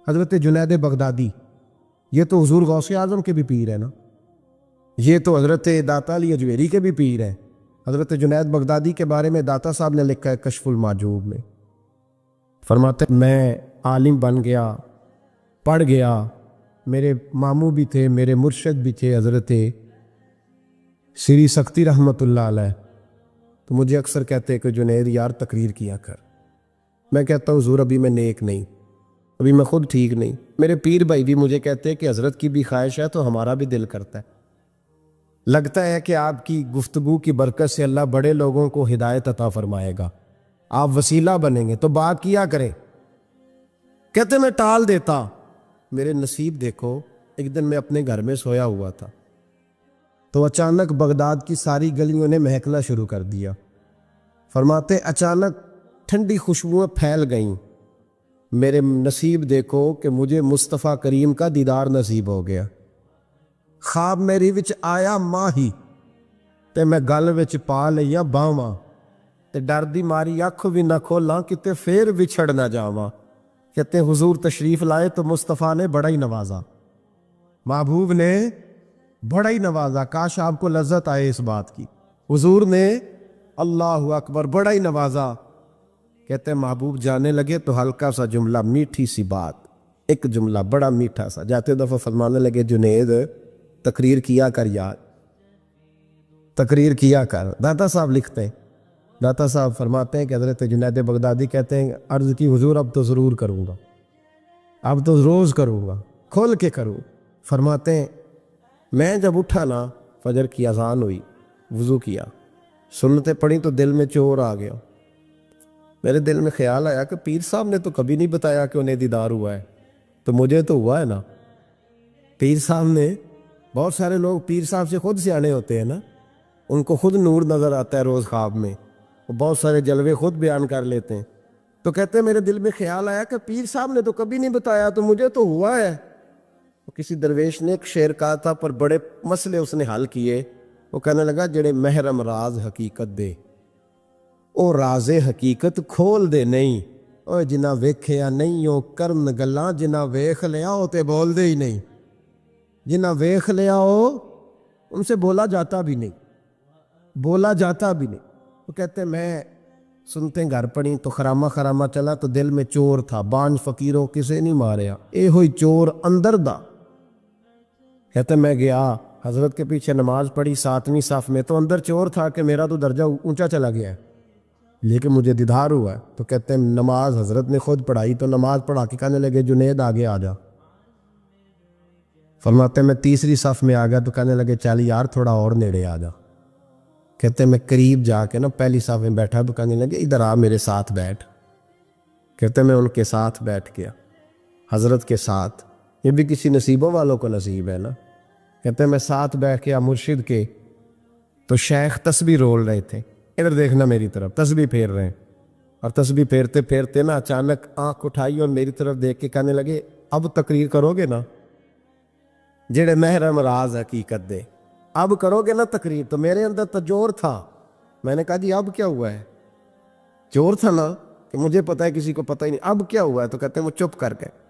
حضرت جنید بغدادی، یہ تو حضور غوث اعظم کے بھی پیر ہیں نا، یہ تو حضرت داتا علی اجویری کے بھی پیر ہیں۔ حضرت جنید بغدادی کے بارے میں داتا صاحب نے لکھا ہے کشف المحجوب میں، فرماتے ہیں میں عالم بن گیا، پڑھ گیا، میرے ماموں بھی تھے، میرے مرشد بھی تھے حضرت سری سختی رحمۃ اللہ علیہ، تو مجھے اکثر کہتے ہیں کہ جنید یار تقریر کیا کر۔ میں کہتا ہوں حضور ابھی میں نیک نہیں، ابھی میں خود ٹھیک نہیں۔ میرے پیر بھائی بھی مجھے کہتے ہیں کہ حضرت کی بھی خواہش ہے تو ہمارا بھی دل کرتا ہے، لگتا ہے کہ آپ کی گفتگو کی برکت سے اللہ بڑے لوگوں کو ہدایت عطا فرمائے گا، آپ وسیلہ بنیں گے تو بات کیا کریں۔ کہتے میں ٹال دیتا، میرے نصیب دیکھو، ایک دن میں اپنے گھر میں سویا ہوا تھا تو اچانک بغداد کی ساری گلیوں نے مہکنا شروع کر دیا۔ فرماتے اچانک ٹھنڈی خوشبوئیں پھیل گئیں، میرے نصیب دیکھو کہ مجھے مصطفیٰ کریم کا دیدار نصیب ہو گیا۔ خواب میری وچ آیا ماہی تے میں گل وچ پا لیا باواں، تے ڈر دی ماری اکھ بھی نہ کھولاں کتے پھر وچھڑ نہ جاواں۔ کہتے ہیں حضور تشریف لائے تو مصطفیٰ نے بڑا ہی نوازا، محبوب نے بڑا ہی نوازا۔ کاش آپ کو لذت آئے اس بات کی، حضور نے اللہ اکبر بڑا ہی نوازا۔ کہتے ہیں محبوب جانے لگے تو ہلکا سا جملہ، میٹھی سی بات، ایک جملہ بڑا میٹھا سا، جاتے دفعہ فرمانے لگے جنید تقریر کیا کر یار، تقریر کیا کر۔ داتا صاحب لکھتے ہیں، داتا صاحب فرماتے ہیں کہ حضرت جنید بغدادی کہتے ہیں عرض کی حضور اب تو ضرور کروں گا، اب تو روز کروں گا، کھول کے کروں۔ فرماتے ہیں میں جب اٹھا نا، فجر کی اذان ہوئی، وضو کیا، سنتیں پڑھی تو دل میں چور آ گیا۔ میرے دل میں خیال آیا کہ پیر صاحب نے تو کبھی نہیں بتایا کہ انہیں دیدار ہوا ہے، تو مجھے تو ہوا ہے نا۔ پیر صاحب نے، بہت سارے لوگ پیر صاحب سے خود سیانے ہوتے ہیں نا، ان کو خود نور نظر آتا ہے روز خواب میں، وہ بہت سارے جلوے خود بیان کر لیتے ہیں۔ تو کہتے ہیں میرے دل میں خیال آیا کہ پیر صاحب نے تو کبھی نہیں بتایا تو مجھے تو ہوا ہے۔ کسی درویش نے ایک شعر کہا تھا پر بڑے مسئلے اس نے حل کیے۔ وہ کہنے لگا جڑے محرم راز حقیقت دے او راز حقیقت کھول دے نہیں، او جنہ ویکھیا نہیں او کرن گلاں، جنہ ویکھ لیا او تے بول دے ہی نہیں، جنہ ویکھ لیا او ان سے بولا جاتا بھی نہیں، بولا جاتا بھی نہیں۔ وہ کہتے ہیں میں سنتے گھر پڑی تو خرامہ خرامہ چلا تو دل میں چور تھا، بانج فقیروں کسے نہیں ماریا، اے ہوئی چور اندر دا۔ کہتے میں گیا حضرت کے پیچھے نماز پڑھی 7ویں صف میں، تو اندر چور تھا کہ میرا تو درجہ اونچا چلا گیا ہے لیکن مجھے دیدار ہوا ہے۔ تو کہتے ہیں نماز حضرت نے خود پڑھائی تو نماز پڑھا کے کہنے لگے جنید آگے آ جا۔ فرماتے ہیں میں 3ری صف میں آ گیا تو کہنے لگے چل یار تھوڑا اور نیڑے آ جا۔ کہتے ہیں میں قریب جا کے نا پہلی صف میں بیٹھا تو کہنے لگے ادھر آ میرے ساتھ بیٹھ۔ کہتے ہیں میں ان کے ساتھ بیٹھ گیا، حضرت کے ساتھ، یہ بھی کسی نصیبوں والوں کو نصیب ہے نا۔ کہتے ہیں میں ساتھ بیٹھ گیا مرشد کے، تو شیخ تسبیح رول رہے تھے، ادھر دیکھنا میری طرف، تسبیح پھیر رہے ہیں، اور تسبیح پھیرتے پھیرتے نا اچانک آنکھ اٹھائی اور میری طرف دیکھ کے کہنے لگے اب تقریر کرو گے نا، جڑے محرم راز حقیقت دے، اب کرو گے نا تقریر۔ تو میرے اندر تو جور تھا، میں نے کہا جی اب کیا ہوا ہے؟ جور تھا نا کہ مجھے پتا ہے کسی کو پتہ ہی نہیں، اب کیا ہوا ہے؟ تو کہتے ہیں وہ چپ کر گئے۔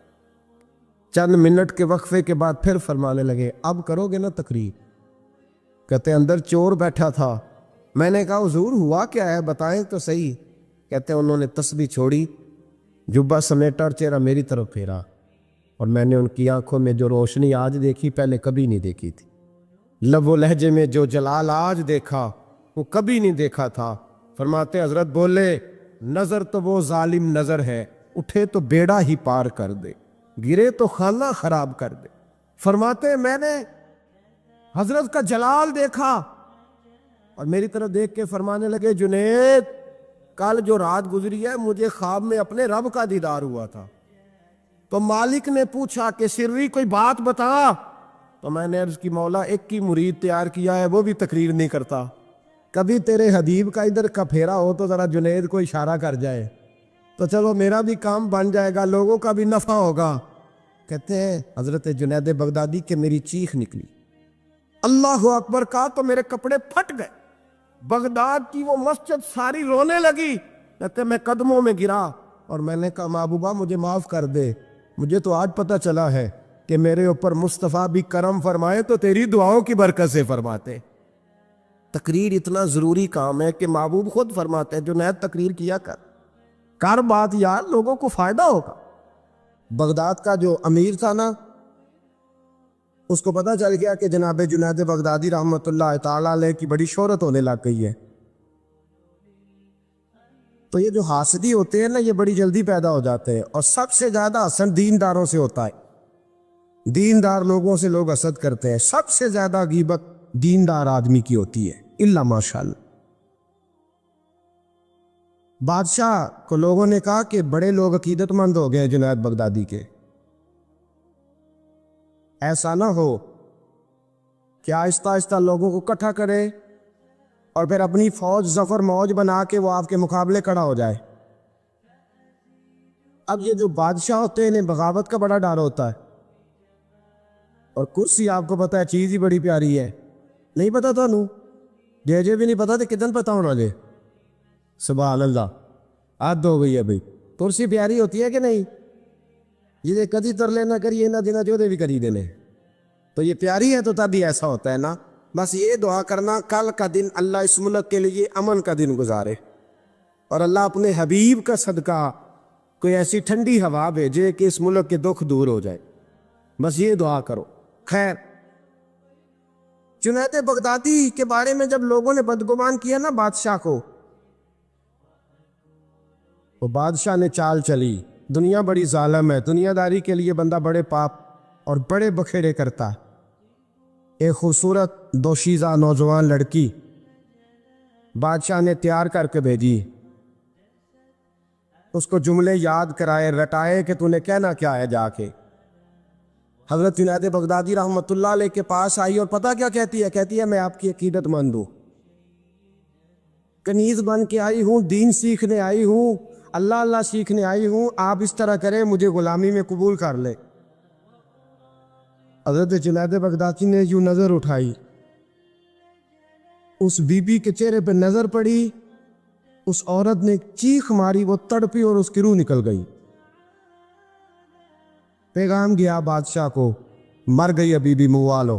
چند منٹ کے وقفے کے بعد پھر فرمانے لگے اب کرو گے نا تقریر؟ کہتے ہیں اندر چور بیٹھا تھا، میں نے کہا حضور ہوا کیا ہے بتائیں تو صحیح۔ کہتے ہیں انہوں نے تسبیح چھوڑی، جبہ سمیٹا اور چہرہ میری طرف پھیرا، اور میں نے ان کی آنکھوں میں جو روشنی آج دیکھی پہلے کبھی نہیں دیکھی تھی، لب و لہجے میں جو جلال آج دیکھا وہ کبھی نہیں دیکھا تھا۔ فرماتے حضرت بولے نظر تو وہ ظالم نظر ہے، اٹھے تو بیڑا ہی پار کر دے، گرے تو خانہ خراب کر دے۔ فرماتے میں نے حضرت کا جلال دیکھا اور میری طرف دیکھ کے فرمانے لگے جنید کل جو رات گزری ہے مجھے خواب میں اپنے رب کا دیدار ہوا تھا، تو مالک نے پوچھا کہ سری کوئی بات بتا، تو میں نے عرض کی مولا ایک ہی مرید تیار کیا ہے وہ بھی تقریر نہیں کرتا، کبھی تیرے حبیب کا ادھر کا پھیرا ہو تو ذرا جنید کو اشارہ کر جائے تو چلو میرا بھی کام بن جائے گا، لوگوں کا بھی نفع ہوگا۔ کہتے ہیں حضرت جنید بغدادی کہ میری چیخ نکلی، اللہ اکبر کہا تو میرے کپڑے پھٹ گئے، بغداد کی وہ مسجد ساری رونے لگی۔ کہتے میں قدموں میں گرا اور میں نے کہا محبوبہ مجھے معاف کر دے، مجھے تو آج پتہ چلا ہے کہ میرے اوپر مصطفیٰ بھی کرم فرمائے تو تیری دعاؤں کی برکت سے فرماتے۔ تقریر اتنا ضروری کام ہے کہ محبوب خود فرماتے ہیں جنید تقریر کیا کر بات یار، لوگوں کو فائدہ ہوگا۔ بغداد کا جو امیر تھا نا، اس کو پتہ چل گیا کہ جناب جنید بغدادی رحمۃ اللہ تعالیٰ علیہ کی بڑی شہرت ہونے لگ گئی ہے، تو یہ جو حاسدی ہوتے ہیں نا، یہ بڑی جلدی پیدا ہو جاتے ہیں، اور سب سے زیادہ حسد دینداروں سے ہوتا ہے۔ دیندار لوگوں سے لوگ حسد کرتے ہیں، سب سے زیادہ غیبت دیندار آدمی کی ہوتی ہے، الا ماشاءاللہ۔ بادشاہ کو لوگوں نے کہا کہ بڑے لوگ عقیدت مند ہو گئے جنید بغدادی کے، ایسا نہ ہو کہ آہستہ آہستہ لوگوں کو اکٹھا کرے اور پھر اپنی فوج ظفر موج بنا کے وہ آپ کے مقابلے کھڑا ہو جائے۔ اب یہ جو بادشاہ ہوتے ہیں انہیں بغاوت کا بڑا ڈر ہوتا ہے، اور کرسی آپ کو پتہ ہے چیز ہی بڑی پیاری ہے، نہیں پتا تھا نو جے بھی نہیں پتا تھا کتن پتا ہونا جے، سبحان اللہ، حد ہو گئی ہے بھائی۔ کرسی پیاری ہوتی ہے کہ نہیں؟ یہ کدی ترلے نہ کریے نہ دینا جو دے بھی کری دینے، تو یہ پیاری ہے تو تبھی ایسا ہوتا ہے نا۔ بس یہ دعا کرنا کل کا دن اللہ اس ملک کے لیے امن کا دن گزارے، اور اللہ اپنے حبیب کا صدقہ کوئی ایسی ٹھنڈی ہوا بھیجے کہ اس ملک کے دکھ دور ہو جائے، بس یہ دعا کرو۔ خیر، جنید بغدادی کے بارے میں جب لوگوں نے بدگمان کیا نا بادشاہ کو، وہ بادشاہ نے چال چلی، دنیا بڑی ظالم ہے، دنیا داری کے لیے بندہ بڑے پاپ اور بڑے بکھیڑے کرتا ہے۔ ایک خوبصورت دوشیزہ نوجوان لڑکی بادشاہ نے تیار کر کے بھیجی، اس کو جملے یاد کرائے رٹائے کہ تو نے کہنا کیا ہے جا کے۔ حضرت جنید بغدادی رحمۃ اللہ علیہ کے پاس آئی اور پتہ کیا کہتی ہے؟ کہتی ہے میں آپ کی عقیدت مند ہوں، کنیز بن کے آئی ہوں، دین سیکھنے آئی ہوں، اللہ اللہ سیکھنے آئی ہوں، آپ اس طرح کریں مجھے غلامی میں قبول کر لے۔ حضرت جنید بغدادی نے یوں نظر اٹھائی، اس بی بی کے چہرے پہ نظر پڑی، اس عورت نے چیخ ماری، وہ تڑپی اور اس کی روح نکل گئی۔ پیغام گیا بادشاہ کو، مر گئی بی بی، منوا لو۔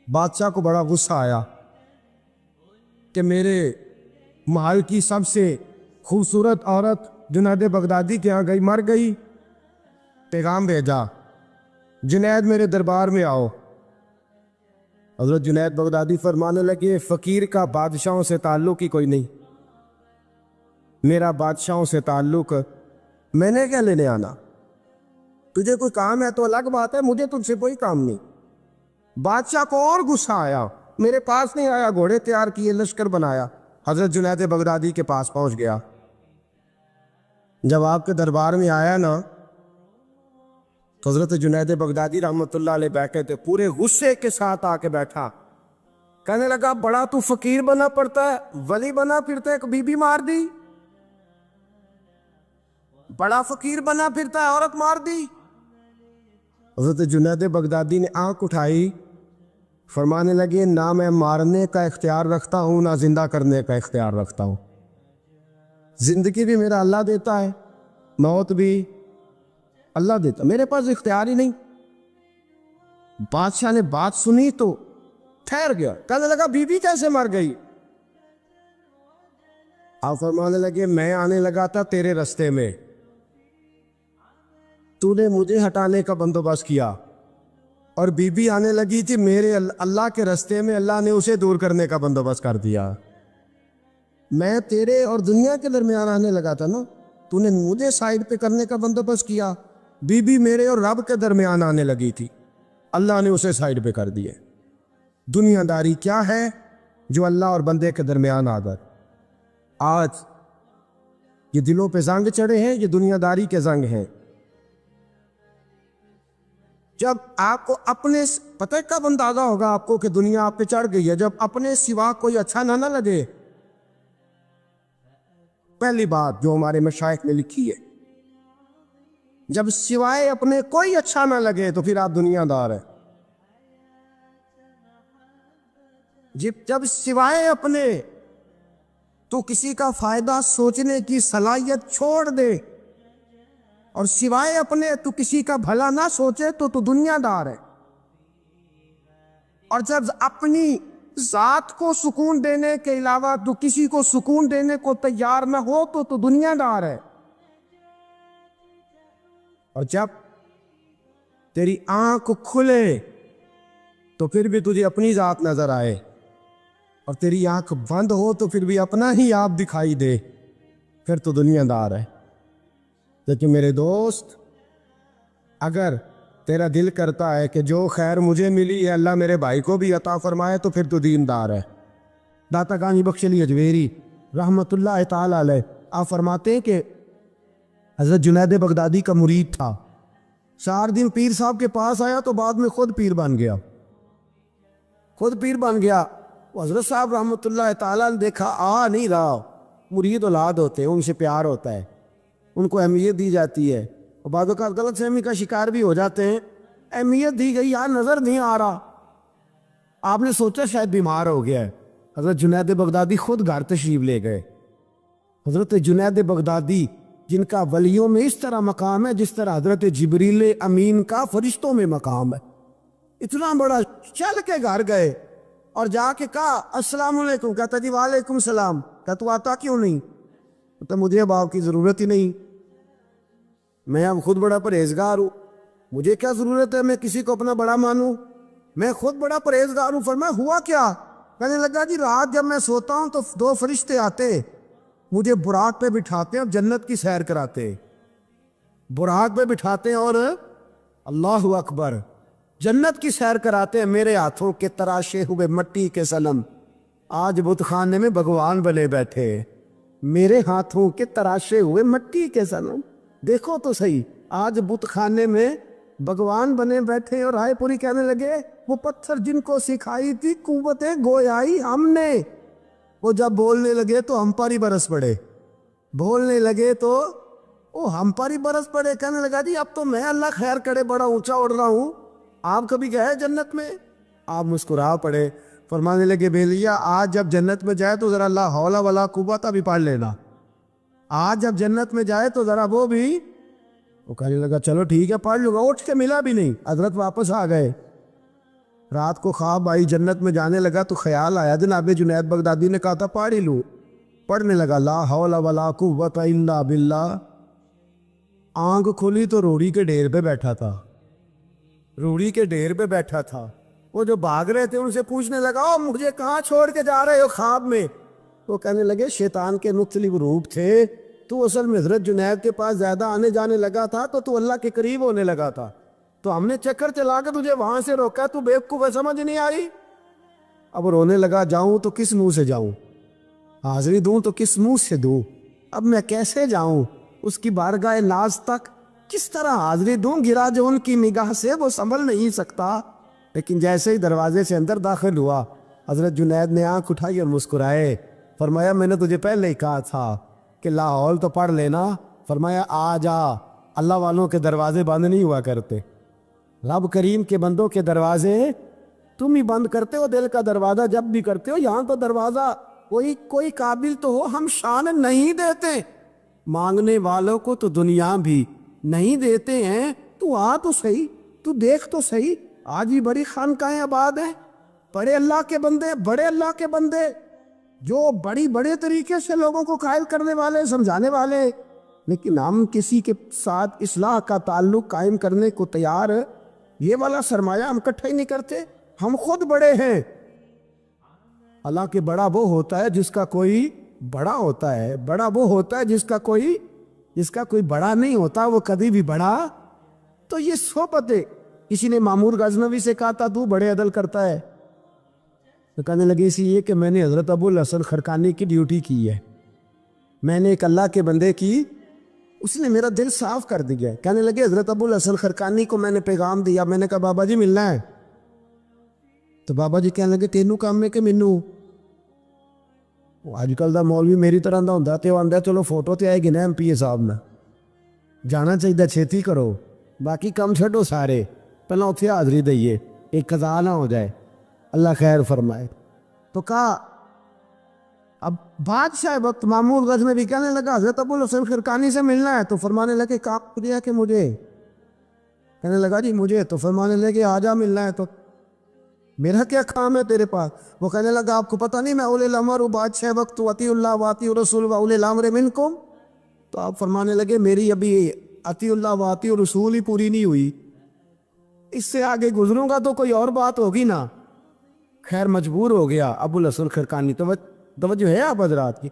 بادشاہ کو بڑا غصہ آیا کہ میرے محل کی سب سے خوبصورت عورت جنید بغدادی کے ہاں گئی، مر گئی۔ پیغام بھیجا، جنید میرے دربار میں آؤ۔ حضرت جنید بغدادی فرمانے لگے فقیر کا بادشاہوں سے تعلق ہی کوئی نہیں، میرا بادشاہوں سے تعلق، میں نے کیا لینے آنا؟ تجھے کوئی کام ہے تو الگ بات ہے، مجھے تجھ سے کوئی کام نہیں۔ بادشاہ کو اور غصہ آیا، میرے پاس نہیں آیا، گھوڑے تیار کیے، لشکر بنایا، حضرت جنید بغدادی کے پاس پہنچ گیا۔ جب آپ کے دربار میں آیا نا، حضرت جنید بغدادی رحمۃ اللہ علیہ بیٹھے تھے، پورے غصے کے ساتھ آ کے بیٹھا، کہنے لگا بڑا تو فقیر بنا پڑتا ہے، ولی بنا پھرتا ہے، بی بی مار دی، بڑا فقیر بنا پھرتا ہے، عورت مار دی۔ حضرت جنید بغدادی نے آنکھ اٹھائی، فرمانے لگے نہ میں مارنے کا اختیار رکھتا ہوں نہ زندہ کرنے کا اختیار رکھتا ہوں، زندگی بھی میرا اللہ دیتا ہے، موت بھی اللہ دیتا، میرے پاس اختیار ہی نہیں۔ بادشاہ نے بات سنی تو ٹھہر گیا، کہنے لگا بی بی کیسے مر گئی؟ آپ فرمانے لگے میں آنے لگا تھا تیرے رستے میں، تو نے مجھے ہٹانے کا بندوبست کیا، اور بی بی آنے لگی تھی میرے اللہ کے رستے میں، اللہ نے اسے دور کرنے کا بندوبست کر دیا۔ میں تیرے اور دنیا کے درمیان آنے لگا تھا نا، تو نے مجھے سائڈ پہ کرنے کا بندوبست کیا، بی بی میرے اور رب کے درمیان آنے لگی تھی، اللہ نے اسے سائڈ پہ کر دیے۔ دنیا داری کیا ہے؟ جو اللہ اور بندے کے درمیان آ کر آج یہ دلوں پہ زنگ چڑھے ہیں، یہ دنیا داری کے زنگ ہیں۔ جب آپ کو اپنے پتہ کب اندازہ ہوگا آپ کو کہ دنیا آپ پہ چڑھ گئی ہے؟ جب اپنے سوا کوئی اچھا نہ لگے۔ پہلی بات جو ہمارے مشائخ نے لکھی ہے، جب سوائے اپنے کوئی اچھا نہ لگے تو پھر آپ دنیا دار ہیں۔ جب سوائے اپنے تو کسی کا فائدہ سوچنے کی صلاحیت چھوڑ دے اور سوائے اپنے تو کسی کا بھلا نہ سوچے تو دنیا دار ہے. اور جب اپنی ذات کو سکون دینے کے علاوہ تو کسی کو سکون دینے کو تیار نہ ہو تو دنیا دار ہے. اور جب تیری آنکھ کھلے تو پھر بھی تجھے اپنی ذات نظر آئے، اور تیری آنکھ بند ہو تو پھر بھی اپنا ہی آپ دکھائی دے، پھر تو دنیا دار ہے. لیکن میرے دوست، اگر تیرا دل کرتا ہے کہ جو خیر مجھے ملی ہے اللہ میرے بھائی کو بھی عطا فرمائے تو پھر تو دیندار ہے. داتا گانی بخش علی اجویری رحمت اللہ تعالی علیہ آپ فرماتے ہیں کہ حضرت جنید بغدادی کا مرید تھا، 4 دن پیر صاحب کے پاس آیا تو بعد میں خود پیر بن گیا. وہ حضرت صاحب رحمت اللہ تعالیٰ نے دیکھا آ نہیں رہا، مرید اولاد ہوتے ہیں، ان سے پیار ہوتا ہے، ان کو اہمیت دی جاتی ہے، اور بعض اوقات غلط فہمی کا شکار بھی ہو جاتے ہیں. اہمیت دی گئی، یار نظر نہیں آ رہا، آپ نے سوچا شاید بیمار ہو گیا ہے. حضرت جنید بغدادی خود گھر تشریف لے گئے. حضرت جنید بغدادی جن کا ولیوں میں اس طرح مقام ہے جس طرح حضرت جبریل امین کا فرشتوں میں مقام ہے، اتنا بڑا، چل کے گھر گئے اور جا کے کہا السلام علیکم. کہتا جی وعلیکم السلام. کہتا تو آتا کیوں نہیں؟ کہتا مجھے اب آپ کی ضرورت ہی نہیں، میں اب خود بڑا پرہیزگار ہوں، مجھے کیا ضرورت ہے میں کسی کو اپنا بڑا مانوں، میں خود بڑا پرہیزگار ہوں. فرمایا ہوا کیا؟ کہنے لگا جی رات جب میں سوتا ہوں تو 2 فرشتے آتے مجھے براق پہ بٹھاتے اور جنت کی سیر کراتے، براق پہ بٹھاتے اور اللہ اکبر جنت کی سیر کراتے ہیں. میرے ہاتھوں کے تراشے ہوئے مٹی کے صنم آج بت خانے میں بھگوان بنے بیٹھے، میرے ہاتھوں کے تراشے ہوئے مٹی کے صنم، دیکھو تو صحیح، آج بت خانے میں بھگوان بنے بیٹھے. اور رائے پوری کہنے لگے وہ پتھر جن کو سکھائی تھی قوت گویائی ہم نے، وہ جب بولنے لگے تو ہم پر ہی برس پڑے، بولنے لگے تو وہ ہم پر ہی برس پڑے. کہنے لگا جی اب تو میں اللہ خیر کرے بڑا اونچا اڑ رہا ہوں، آپ کبھی گئے جنت میں؟ آپ مسکرا پڑے. فرمانے لگے بیلیا آج جب جنت میں جائے تو ذرا لا حول ولا قوت بھی پڑھ لینا، آج جب جنت میں جائے تو ذرا وہ بھی. وہ کہنے لگا چلو ٹھیک ہے پڑھ لوں گا. اٹھ کے ملا بھی نہیں، حضرت واپس آ گئے. رات کو خواب آئی، جنت میں جانے لگا تو خیال آیا جناب جنید بغدادی نے کہا تھا پڑھ ہی لوں. پڑھنے لگا لا حول ولا قوت الا باللہ. آنکھ کھولی تو روڑی کے ڈھیر پہ بیٹھا تھا، روڑی کے ڈھیر پہ بیٹھا تھا. وہ جو بھاگ رہے تھے ان سے پوچھنے لگا او مجھے کہاں چھوڑ کے جا رہے ہو خواب میں؟ وہ کہنے لگے شیطان کے مختلف روپ تھے، تو اصل میں حضرت جنید کے پاس زیادہ آنے جانے لگا تھا تو اللہ کے قریب ہونے لگا تھا، تو ہم نے چکر چلا کے تجھے وہاں سے روکا، تو بیوقوف ہے سمجھ نہیں آئی. اب رونے لگا جاؤں تو کس منہ سے جاؤں، حاضری دوں تو کس منہ سے دوں، اب میں کیسے جاؤں اس کی بارگاہ ناز تک، کس طرح حاضری دوں، گرا جو ان کی نگاہ سے وہ سنبھل نہیں سکتا. لیکن جیسے ہی دروازے سے اندر داخل ہوا حضرت جنید نے آنکھ اٹھائی اور مسکرائے. فرمایا میں نے تجھے پہلے ہی کہا تھا کہ لاہور تو پڑھ لینا. فرمایا آ جا، اللہ والوں کے دروازے بند نہیں ہوا کرتے، رب کریم کے بندوں کے دروازے تم ہی بند کرتے ہو، دل کا دروازہ جب بھی کرتے ہو. یہاں تو دروازہ کوئی قابل تو ہو، ہم شان نہیں دیتے، مانگنے والوں کو تو دنیا بھی نہیں دیتے ہیں. تو آ تو صحیح، تو دیکھ تو صحیح، آج بھی بڑی خانقاہیں آباد ہیں، بڑے اللہ کے بندے، بڑے اللہ کے بندے جو بڑے طریقے سے لوگوں کو قائل کرنے والے، سمجھانے والے، لیکن ہم کسی کے ساتھ اصلاح کا تعلق قائم کرنے کو تیار، یہ والا سرمایہ ہم اکٹھا ہی نہیں کرتے. ہم خود بڑے ہیں. حالانکہ بڑا وہ ہوتا ہے جس کا کوئی بڑا ہوتا ہے، بڑا وہ ہوتا ہے جس کا کوئی بڑا نہیں ہوتا، وہ کبھی بھی بڑا. تو یہ صحبت ہے. کسی نے مامور غزنوی سے کہا تھا تو بڑے عدل کرتا ہے، تو کہنے لگے اسی لیے کہ میں نے حضرت ابو الحسن خرقانی کی ڈیوٹی کی ہے، میں نے ایک اللہ کے بندے کی، اس نے میرا دل صاف کر دیا. کہنے لگے حضرت ابو الحسن خرقانی کو میں نے پیغام دیا، میں نے کہا بابا جی ملنا ہے، تو بابا جی کہنے لگے تینوں کام ہے کہ مینوں. آج کل دا مولوی میری طرح دا ہوندا تے آندا چلو فوٹو تے آئے گی نا ایم پی اے صاحب نے، جانا چاہیے چھیتی کرو، باقی کم چھڈو سارے، پہلے اتنے حاضری دئیے، ایک قضا نہ ہو جائے، اللہ خیر فرمائے. تو کہا اب بادشاہ وقت مامور غزنوی کہنے لگا حضرت ابو الحسن خرقانی سے ملنا ہے، تو فرمانے لگے کام دیا کہ مجھے، کہنے لگا جی مجھے، تو فرمانے لگے آجا ملنا ہے تو میرا کیا کام ہے تیرے پاس؟ وہ کہنے لگا آپ کو پتہ نہیں میں اولی الامر ہوں، بادشاہ وقت اطیع اللہ و اطیع الرسول و اولی الامر منکم؟ تو آپ فرمانے لگے میری ابھی اطیع اللہ و اطیع الرسول ہی پوری نہیں ہوئی، اس سے آگے گزروں گا تو کوئی اور بات ہوگی نا۔ خیر مجبور ہو گیا ابو الحسن خرقانی، توجہ ہے آپ حضرات کی؟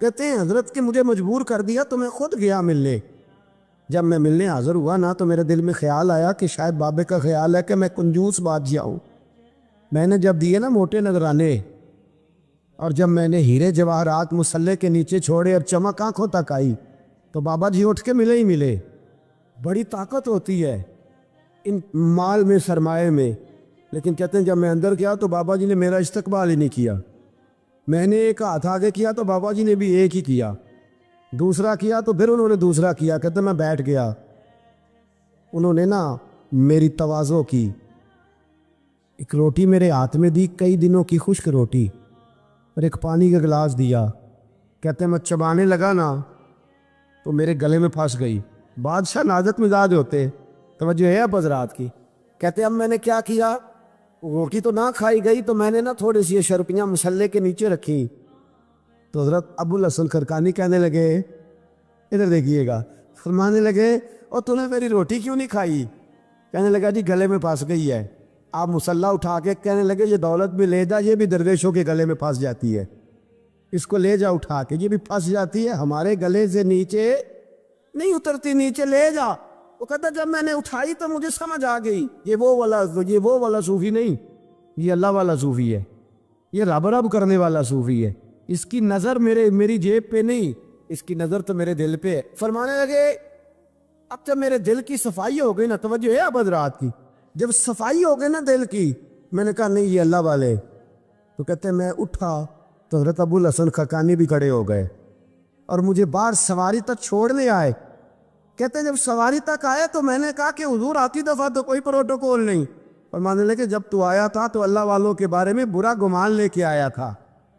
کہتے ہیں حضرت کہ مجھے مجبور کر دیا تو میں خود گیا ملنے۔ جب میں ملنے حاضر ہوا نا تو میرے دل میں خیال آیا کہ شاید بابے کا خیال ہے کہ میں کنجوس بادشاہ ہوں۔ میں نے جب دیے نا موٹے نذرانے، اور جب میں نے ہیرے جواہرات مصلے کے نیچے چھوڑے اور چمک آنکھوں تک آئی، تو بابا جی اٹھ کے ملے ہی ملے۔ بڑی طاقت ہوتی ہے ان مال میں، سرمایے میں، لیکن کہتے ہیں جب میں اندر گیا تو بابا جی نے میرا استقبال ہی نہیں کیا۔ میں نے ایک ہاتھ آگے کیا تو بابا جی نے بھی ایک ہی کیا، دوسرا کیا تو پھر انہوں نے دوسرا کیا۔ کہتے میں بیٹھ گیا، انہوں نے نا میری تواضع کی، ایک روٹی میرے ہاتھ میں دی، کئی دنوں کی خشک روٹی، اور ایک پانی کا گلاس دیا۔ کہتے ہیں میں چبانے لگا نا تو میرے گلے میں پھنس گئی۔ بادشاہ نازک مزاج ہوتے، توجہ ہے اب حضرات کی؟ کہتے اب میں نے کیا کیا، روٹی تو نہ کھائی گئی تو میں نے نا تھوڑی سی شرپیاں مسلے کے نیچے رکھی۔ تو حضرت ابو الحسن خرقانی کہنے لگے ادھر دیکھیے گا، فرمانے لگے اور تو نے میری روٹی کیوں نہیں کھائی؟ کہنے لگا جی گلے میں پھنس گئی ہے۔ آپ مسلح اٹھا کے کہنے لگے یہ دولت بھی لے جا، یہ بھی درویشوں کے گلے میں پھنس جاتی ہے، اس کو لے جا اٹھا کے، یہ بھی پھنس جاتی ہے، ہمارے گلے سے نیچے نہیں اترتی، نیچے لے جا۔ وہ کہتا جب میں نے اٹھائی تو مجھے سمجھ آ گئی یہ وہ والا صوفی نہیں، یہ اللہ والا صوفی ہے، یہ رب رب کرنے والا صوفی ہے، اس کی نظر میری جیب پہ نہیں، اس کی نظر تو میرے دل پہ ہے۔ فرمانے لگے اب جب میرے دل کی صفائی ہو گئی نا، توجہ ہے اب حضرات کی، جب صفائی ہو گئی نا دل کی، میں نے کہا نہیں یہ اللہ والے۔ تو کہتے ہیں میں اٹھا تو حضرت ابو الحسن خرقانی بھی کھڑے ہو گئے اور مجھے باہر سواری تک چھوڑنے آئے۔ کہتے ہیں جب سواری تک آئے تو میں نے کہا کہ حضور آتی دفعہ تو کوئی پروٹوکول نہیں، اور ماننے لگے جب تو آیا تھا تو اللہ والوں کے بارے میں برا گمان لے کے آیا تھا،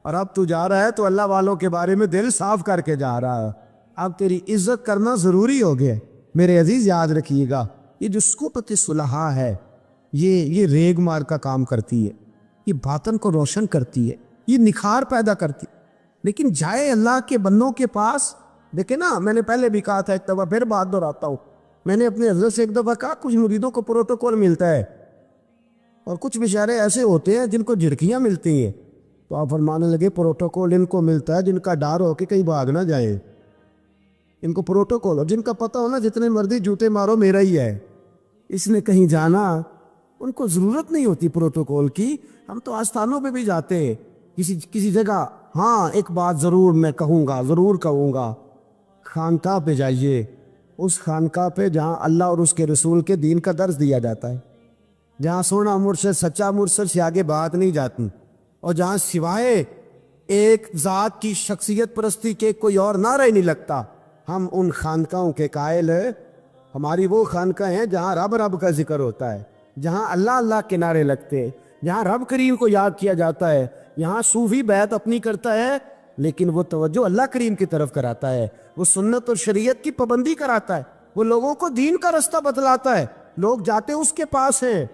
اور اب تو جا رہا ہے تو اللہ والوں کے بارے میں دل صاف کر کے جا رہا ہے، اب تیری عزت کرنا ضروری ہو گیا۔ میرے عزیز یاد رکھیے گا، یہ جو سکوپت صلحاء ہے یہ ریگ مار کا کام کرتی ہے، یہ باطن کو روشن کرتی ہے، یہ نکھار پیدا کرتی ہے، لیکن جائے اللہ کے بندوں کے پاس، دیکھیں نا میں نے پہلے بھی کہا تھا، ایک دفعہ پھر بات دہراتا ہوں، میں نے اپنے حضرت سے ایک دفعہ کہا کچھ مریدوں کو پروٹوکول ملتا ہے اور کچھ بیچارے ایسے ہوتے ہیں جن کو جھڑکیاں ملتی ہیں، تو آپ فرمانے لگے پروٹوکول ان کو ملتا ہے جن کا ڈر ہو کہ کہیں بھاگ نہ جائے، ان کو پروٹوکول، اور جن کا پتہ ہونا جتنے مرضی جوتے مارو میرا ہی ہے، اس نے کہیں جانا، ان کو ضرورت نہیں ہوتی پروٹوکول کی۔ ہم تو آستانوں پہ بھی جاتے ہیں کسی جگہ، ہاں ایک بات ضرور میں ضرور کہوں گا، خانقاہ پہ جائیے، اس خانقاہ پہ جہاں اللہ اور اس کے رسول کے دین کا درس دیا جاتا ہے، جہاں سونا مرشد سچا مرشد سے آگے بات نہیں جاتی، اور جہاں سوائے ایک ذات کی شخصیت پرستی کے کوئی اور نعرہ ہی نہیں لگتا، ہم ان خانقاہوں کے قائل ہیں۔ ہماری وہ خانقاہ ہیں جہاں رب رب کا ذکر ہوتا ہے، جہاں اللہ اللہ کے نعرے لگتے ہیں، جہاں رب کریم کو یاد کیا جاتا ہے، یہاں صوفی بیعت اپنی کرتا ہے لیکن وہ توجہ اللہ کریم کی طرف کراتا ہے، وہ سنت اور شریعت کی پابندی کراتا ہے، وہ لوگوں کو دین کا رستہ بتلاتا ہے۔ لوگ جاتے اس کے پاس ہیں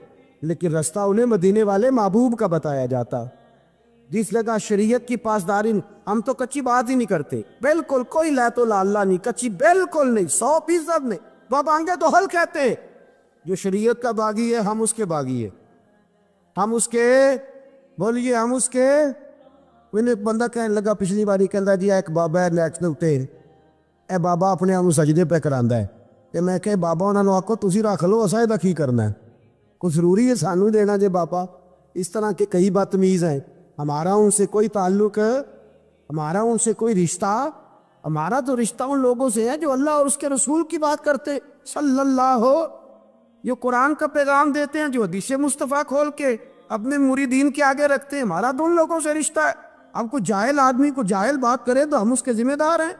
لیکن رستہ انہیں مدینے والے محبوب کا بتایا جاتا۔ جس لگا شریعت کی پاسداری، ہم تو کچی بات ہی نہیں کرتے، بالکل کوئی لے تو لا اللہ نہیں، کچی بالکل نہیں، 100% نہیں، بابانگے تو حل کہتے ہیں۔ جو شریعت کا باغی ہے ہم اس کے باغی ہیں، ہم اس کے بولیے، ہم اس کے۔ میں نے ایک بندہ کہنے لگا پچھلی باری، کہندا جی ایک بابا ہے نیکسٹ دے اتے، اے بابا اپنے آپ سجدے پہ کراندا ہے، تے میں کہ بابا انہاں نوں آکھو تسی رکھ لو، اساں دا کی کرنا ہے، کوئی ضروری ہے سانوں دینا جے بابا؟ اس طرح کے کئی بدتمیز ہیں، ہمارا ان سے کوئی تعلق، ہمارا ان سے کوئی رشتہ، ہمارا تو رشتہ ان لوگوں سے ہے جو اللہ اور اس کے رسول کی بات کرتے صلی اللہ ہو، جو قرآن کا پیغام دیتے ہیں، جو حدیث مصطفیٰ کھول کے اپنے مریدین کے آگے رکھتے ہیں، ہمارا تو ان لوگوں سے رشتہ ہے۔ اب کوئی جاہل آدمی کو جاہل بات کرے تو ہم اس کے ذمہ دار ہیں،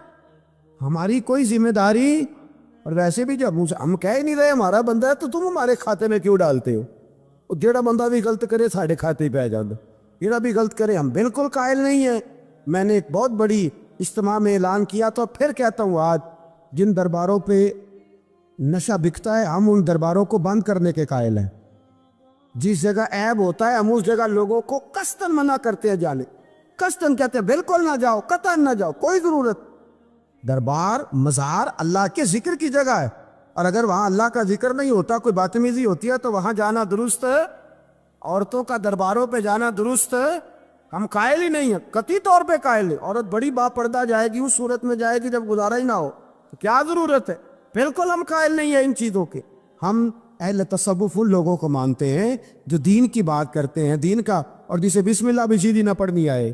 ہماری کوئی ذمہ داری۔ اور ویسے بھی جب ہم کہہ ہی نہیں رہے ہمارا بندہ ہے تو تم ہمارے کھاتے میں کیوں ڈالتے ہو؟ جیڑا بندہ بھی غلط کرے ساڑھے کھاتے پہ جانا، جیڑا بھی غلط کرے، ہم بالکل قائل نہیں ہیں میں نے ایک بہت بڑی اجتماع میں اعلان کیا تو پھر کہتا ہوں، آج جن درباروں پہ نشہ بکتا ہے ہم ان درباروں کو بند کرنے کے قائل ہیں۔ جس جگہ عیب ہوتا ہے ہم اس جگہ لوگوں کو قصداً منع کرتے ہیں جانے، قصداً کہتے ہیں بالکل نہ جاؤ، قطعاً نہ جاؤ، کوئی ضرورت۔ دربار مزار اللہ کے ذکر کی جگہ ہے، اور اگر وہاں اللہ کا ذکر نہیں ہوتا، کوئی بدتمیزی ہوتی ہے تو وہاں جانا درست ہے؟ عورتوں کا درباروں پہ جانا درست ہے؟ ہم قائل ہی نہیں ہیں، قطعی طور پہ قائل ہیں۔ عورت بڑی باپردہ جائے گی، اس صورت میں جائے گی جب گزارا ہی نہ ہو، تو کیا ضرورت ہے؟ بالکل ہم قائل نہیں ہیں ان چیزوں کے۔ ہم اہل تصوف ان لوگوں کو مانتے ہیں جو دین کی بات کرتے ہیں، دین کا، اور جسے بسم اللہ بھی سیدھی نہ پڑھنی آئے،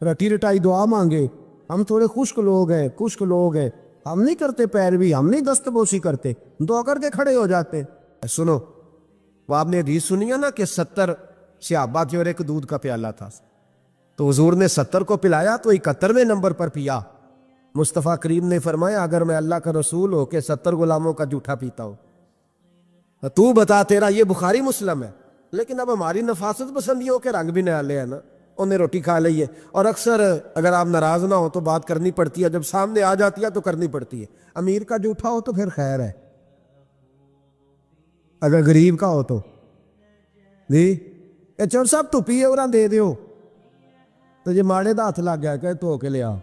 رٹی رٹائی دعا مانگے۔ ہم تھوڑے خشک لوگ ہیں، ہم نہیں کرتے پیروی، ہم نہیں دست بوسی کرتے، دعا کر کے کھڑے ہو جاتے ہیں۔ سنو، وہ آپ نے حدیث سنی ہے نا کہ 70 صحابہ تھے اور ایک دودھ کا پیالہ تھا، تو حضور نے 70 کو پلایا تو 71ویں نمبر پر پیا۔ مصطفیٰ کریم نے فرمایا اگر میں اللہ کا رسول ہو کے 70 غلاموں کا جھوٹا پیتا ہوں تو بتا تیرا، یہ بخاری مسلم ہے۔ لیکن اب ہماری نفاست پسندیوں کے رنگ بھی نالے ہیں نا، انہیں روٹی کھا لئیے، اور اکثر اگر آپ ناراض نہ ہو تو بات کرنی پڑتی ہے، جب سامنے آ جاتی ہے تو کرنی پڑتی ہے۔ امیر کا جھوٹا ہو تو پھر خیر ہے، اگر غریب کا ہو تو جی چور صاحب تو پیے اور دے دیو، تو یہ ماڑے دا ہاتھ لگ گیا کہ تو کے لیا،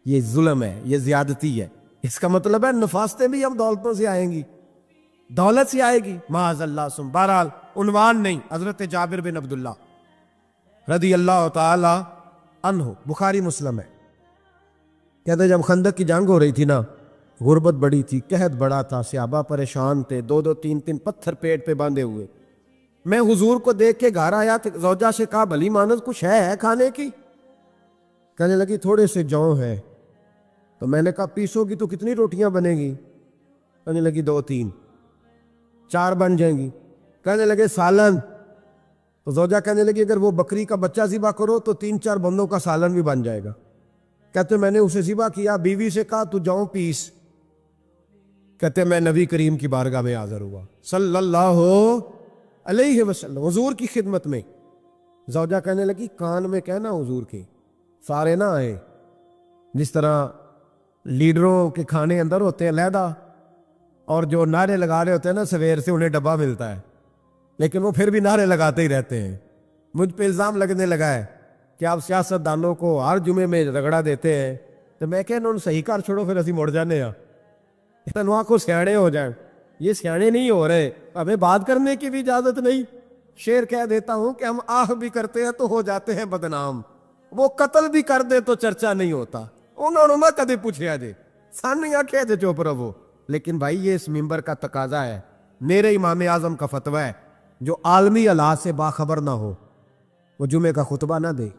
یہ ظلم ہے، یہ زیادتی ہے۔ اس کا مطلب ہے نفاستیں بھی اب دولتوں سے آئیں گی، دولت سے آئے گی، معاذ اللہ سم۔ بہرحال عنوان نہیں، حضرت جابر بن عبداللہ رضی اللہ تعالی عنہ، بخاری مسلم ہے، کہتے ہیں جب خندق کی جنگ ہو رہی تھی نا، غربت بڑی تھی، قحط بڑا تھا، صحابہ پریشان تھے، 2 3 پتھر پیٹ پہ باندھے ہوئے۔ میں حضور کو دیکھ کے گھر آیا تو زوجہ سے کہا بھلی مانس کچھ ہے کھانے کی؟ کہنے لگی تھوڑے سے جو ہے۔ تو میں نے کہا پیسو گی تو کتنی روٹیاں بنے گی؟ کہنے لگی 2 3 4 بن جائیں گی۔ کہنے لگے سالن؟ تو زوجہ کہنے لگی اگر وہ بکری کا بچہ ذبح کرو تو 3 4 بندوں کا سالن بھی بن جائے گا۔ کہتے میں نے اسے ذبح کیا، بیوی سے کہا تو جاؤ پیس۔ کہتے میں نبی کریم کی بارگاہ میں حاضر ہوا صلی اللہ علیہ وسلم، حضور کی خدمت میں۔ زوجہ کہنے لگی کان میں کہنا حضور کے سارے نہ آئے، جس طرح لیڈروں کے کھانے اندر ہوتے ہیں علیحدہ، اور جو نعرے لگا رہے ہوتے ہیں نا سویر سے انہیں ڈبہ ملتا ہے، لیکن وہ پھر بھی نعرے لگاتے ہی رہتے ہیں۔ مجھ پہ الزام لگنے لگا ہے کہ آپ سیاست دانوں کو ہر جمعے میں رگڑا دیتے ہیں، تو میں کہنا انہوں صحیح کر چھوڑو پھر اسی مڑ جانے ہیں، تنواں کو سیانے ہو جائیں۔ یہ سیانے نہیں ہو رہے، ہمیں بات کرنے کی بھی اجازت نہیں۔ شعر کہہ دیتا ہوں کہ ہم آہ بھی کرتے ہیں تو ہو جاتے ہیں بدنام، وہ قتل بھی کر دے تو چرچا نہیں ہوتا۔ انہوں نے کدے پوچھا جے سان یا کہہ دے چوپ رہو۔ لیکن بھائی یہ اس ممبر کا تقاضا ہے، میرے امام اعظم کا فتویٰ ہے، جو عالمی حالات سے باخبر نہ ہو وہ جمعے کا خطبہ نہ دے۔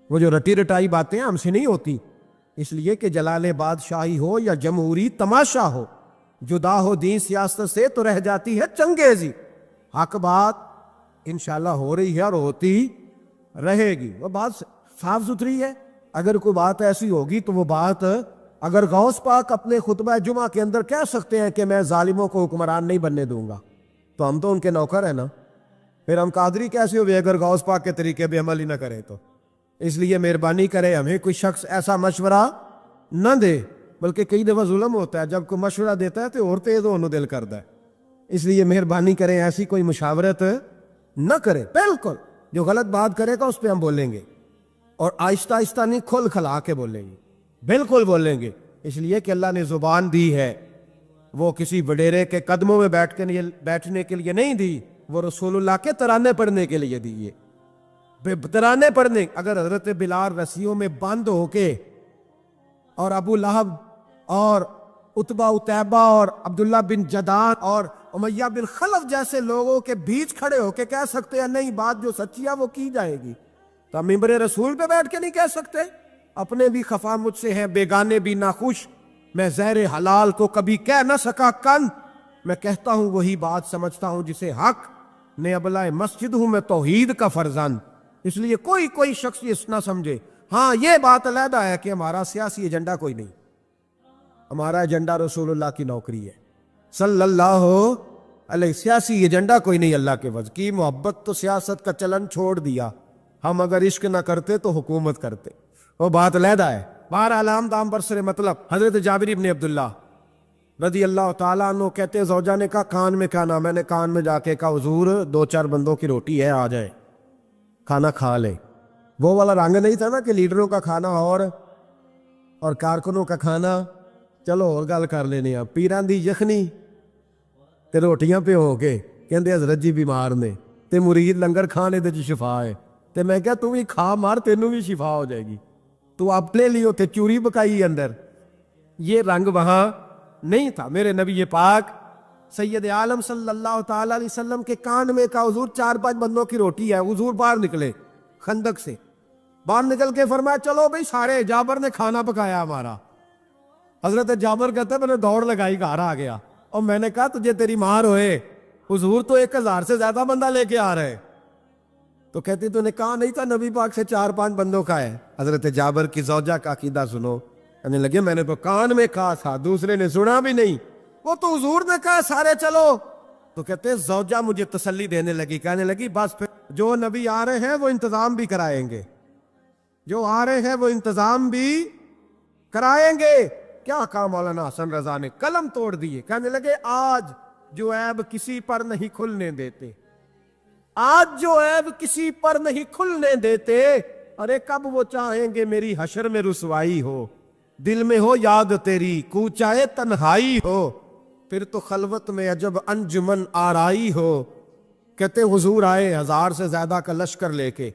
وہ جو رٹی رٹائی باتیں ہم سے نہیں ہوتی، اس لیے کہ جلال بادشاہی ہو یا جمہوری تماشا ہو، جدا ہو دین سیاست سے تو رہ جاتی ہے چنگیزی۔ حق بات انشاءاللہ ہو رہی ہے اور ہوتی رہے گی، وہ بات صاف ستھری ہے۔ اگر کوئی بات ایسی ہوگی تو وہ بات اگر غوث پاک اپنے خطبہ جمعہ کے اندر کہہ سکتے ہیں کہ میں ظالموں کو حکمران نہیں بننے دوں گا، تو ہم تو ان کے نوکر ہیں نا، پھر ہم قادری کیسے ہوئے اگر غوث پاک کے طریقے پہ عمل ہی نہ کریں تو۔ اس لیے مہربانی کرے ہمیں کوئی شخص ایسا مشورہ نہ دے، بلکہ کئی دفعہ ظلم ہوتا ہے، جب کوئی مشورہ دیتا ہے تو اور تیز ہونے دل کرتا ہے۔ اس لیے مہربانی کریں ایسی کوئی مشاورت نہ کرے، بالکل جو غلط بات کرے گا اس پہ ہم بولیں گے، اور آہستہ آہستہ نہیں، کھل کھلا کے بولیں گے، بالکل بولیں گے۔ اس لیے کہ اللہ نے زبان دی ہے، وہ کسی وڈیرے کے قدموں میں بیٹھنے کے لیے نہیں دی، وہ رسول اللہ کے ترانے پڑھنے کے لیے دی ہے۔ ترانے پڑھنے، اگر حضرت بلال رسیوں میں بند ہو کے اور ابو لہب اور عتبہ اتیبہ اور عبداللہ بن جدان اور امیہ بن خلف جیسے لوگوں کے بیچ کھڑے ہو کے کہہ سکتے ہیں نہیں بات جو سچی ہے وہ کی جائے گی، تو ہم ممبر رسول پہ بیٹھ کے نہیں کہہ سکتے؟ اپنے بھی خفا مجھ سے ہیں، بیگانے بھی ناخوش، میں زہر حلال کو کبھی کہہ نہ سکا کن، میں کہتا ہوں وہی بات سمجھتا ہوں جسے حق نے ابلائے مسجد ہوں میں توحید کا فرزند۔ اس لیے کوئی شخص یہ نہ سمجھے، ہاں یہ بات علیحدہ ہے کہ ہمارا سیاسی ایجنڈا کوئی نہیں، ہمارا ایجنڈا رسول اللہ کی نوکری ہے صلی اللہ علیہ، سیاسی ایجنڈا کوئی نہیں۔ اللہ کے وجہ کی محبت تو سیاست کا چلن چھوڑ دیا، ہم اگر عشق نہ کرتے تو حکومت کرتے، وہ بات علیحدہ ہے۔ بہرحال عام دام برسر مطلب حضرت جابر ابن عبداللہ رضی اللہ تعالیٰ عنہ کہتے ہیں زوجہ نے کہا کان میں کھانا، میں نے کان میں جا کے کہا حضور 2-4 بندوں کی روٹی ہے، آ جائے کھانا کھا لے۔ وہ والا رنگ نہیں تھا نا کہ لیڈروں کا کھانا اور کارکنوں کا کھانا چلو اور گل کر لینے ہیں، پیران دی یخنی تے روٹیاں پہ ہو کے کہندے حضرت جی بیمار نے تے مرید لنگر کھانے دے شفا ہے، تے میں کہا تو بھی کھا مار تینوں بھی شفا ہو جائے گی، تو اپنے لیے تے چوری بکائی اندر۔ یہ رنگ وہاں نہیں تھا۔ میرے نبی پاک سید عالم صلی اللہ تعالی علیہ وسلم کے کان میں کہا حضور 4-5 بندوں کی روٹی ہے۔ حضور باہر نکلے خندق سے، باہر نکل کے فرمایا چلو بھئی سارے، جابر نے کھانا پکایا ہمارا۔ حضرت جابر کہتے میں نے دوڑ لگائی گھر آ گیا، اور میں نے کہا تجھے تیری مار ہوئے، حضور تو 1000 سے زیادہ بندہ لے کے آ رہے۔ تو کہتی تو نے کہا نہیں تھا نبی پاک سے 4-5 بندوں کا ہے۔ حضرت جابر کی زوجہ کا عقیدہ سنو، کہنے لگے میں نے تو کان میں کہا تھا، دوسرے نے سنا بھی نہیں، وہ تو حضور نے کہا سارے چلو۔ تو کہتے زوجہ مجھے تسلی دینے لگی، کہنے لگی بس پھر جو نبی آ رہے ہیں وہ انتظام بھی کرائیں گے، جو آ رہے ہیں وہ انتظام بھی کرائیں گے۔ کیا کہا مولانا حسن رضا نے، قلم توڑ دیے، کہنے لگے آج جو عیب کسی پر نہیں کھلنے دیتے، آج جو عیب کسی پر نہیں کھلنے دیتے، ارے کب وہ چاہیں گے میری حشر میں رسوائی ہو، دل میں ہو یاد تیری کوچائے تنہائی ہو، پھر تو خلوت میں عجب انجمن آرائی ہو۔ کہتے حضور آئے 1000 سے زیادہ کا لشکر لے کے،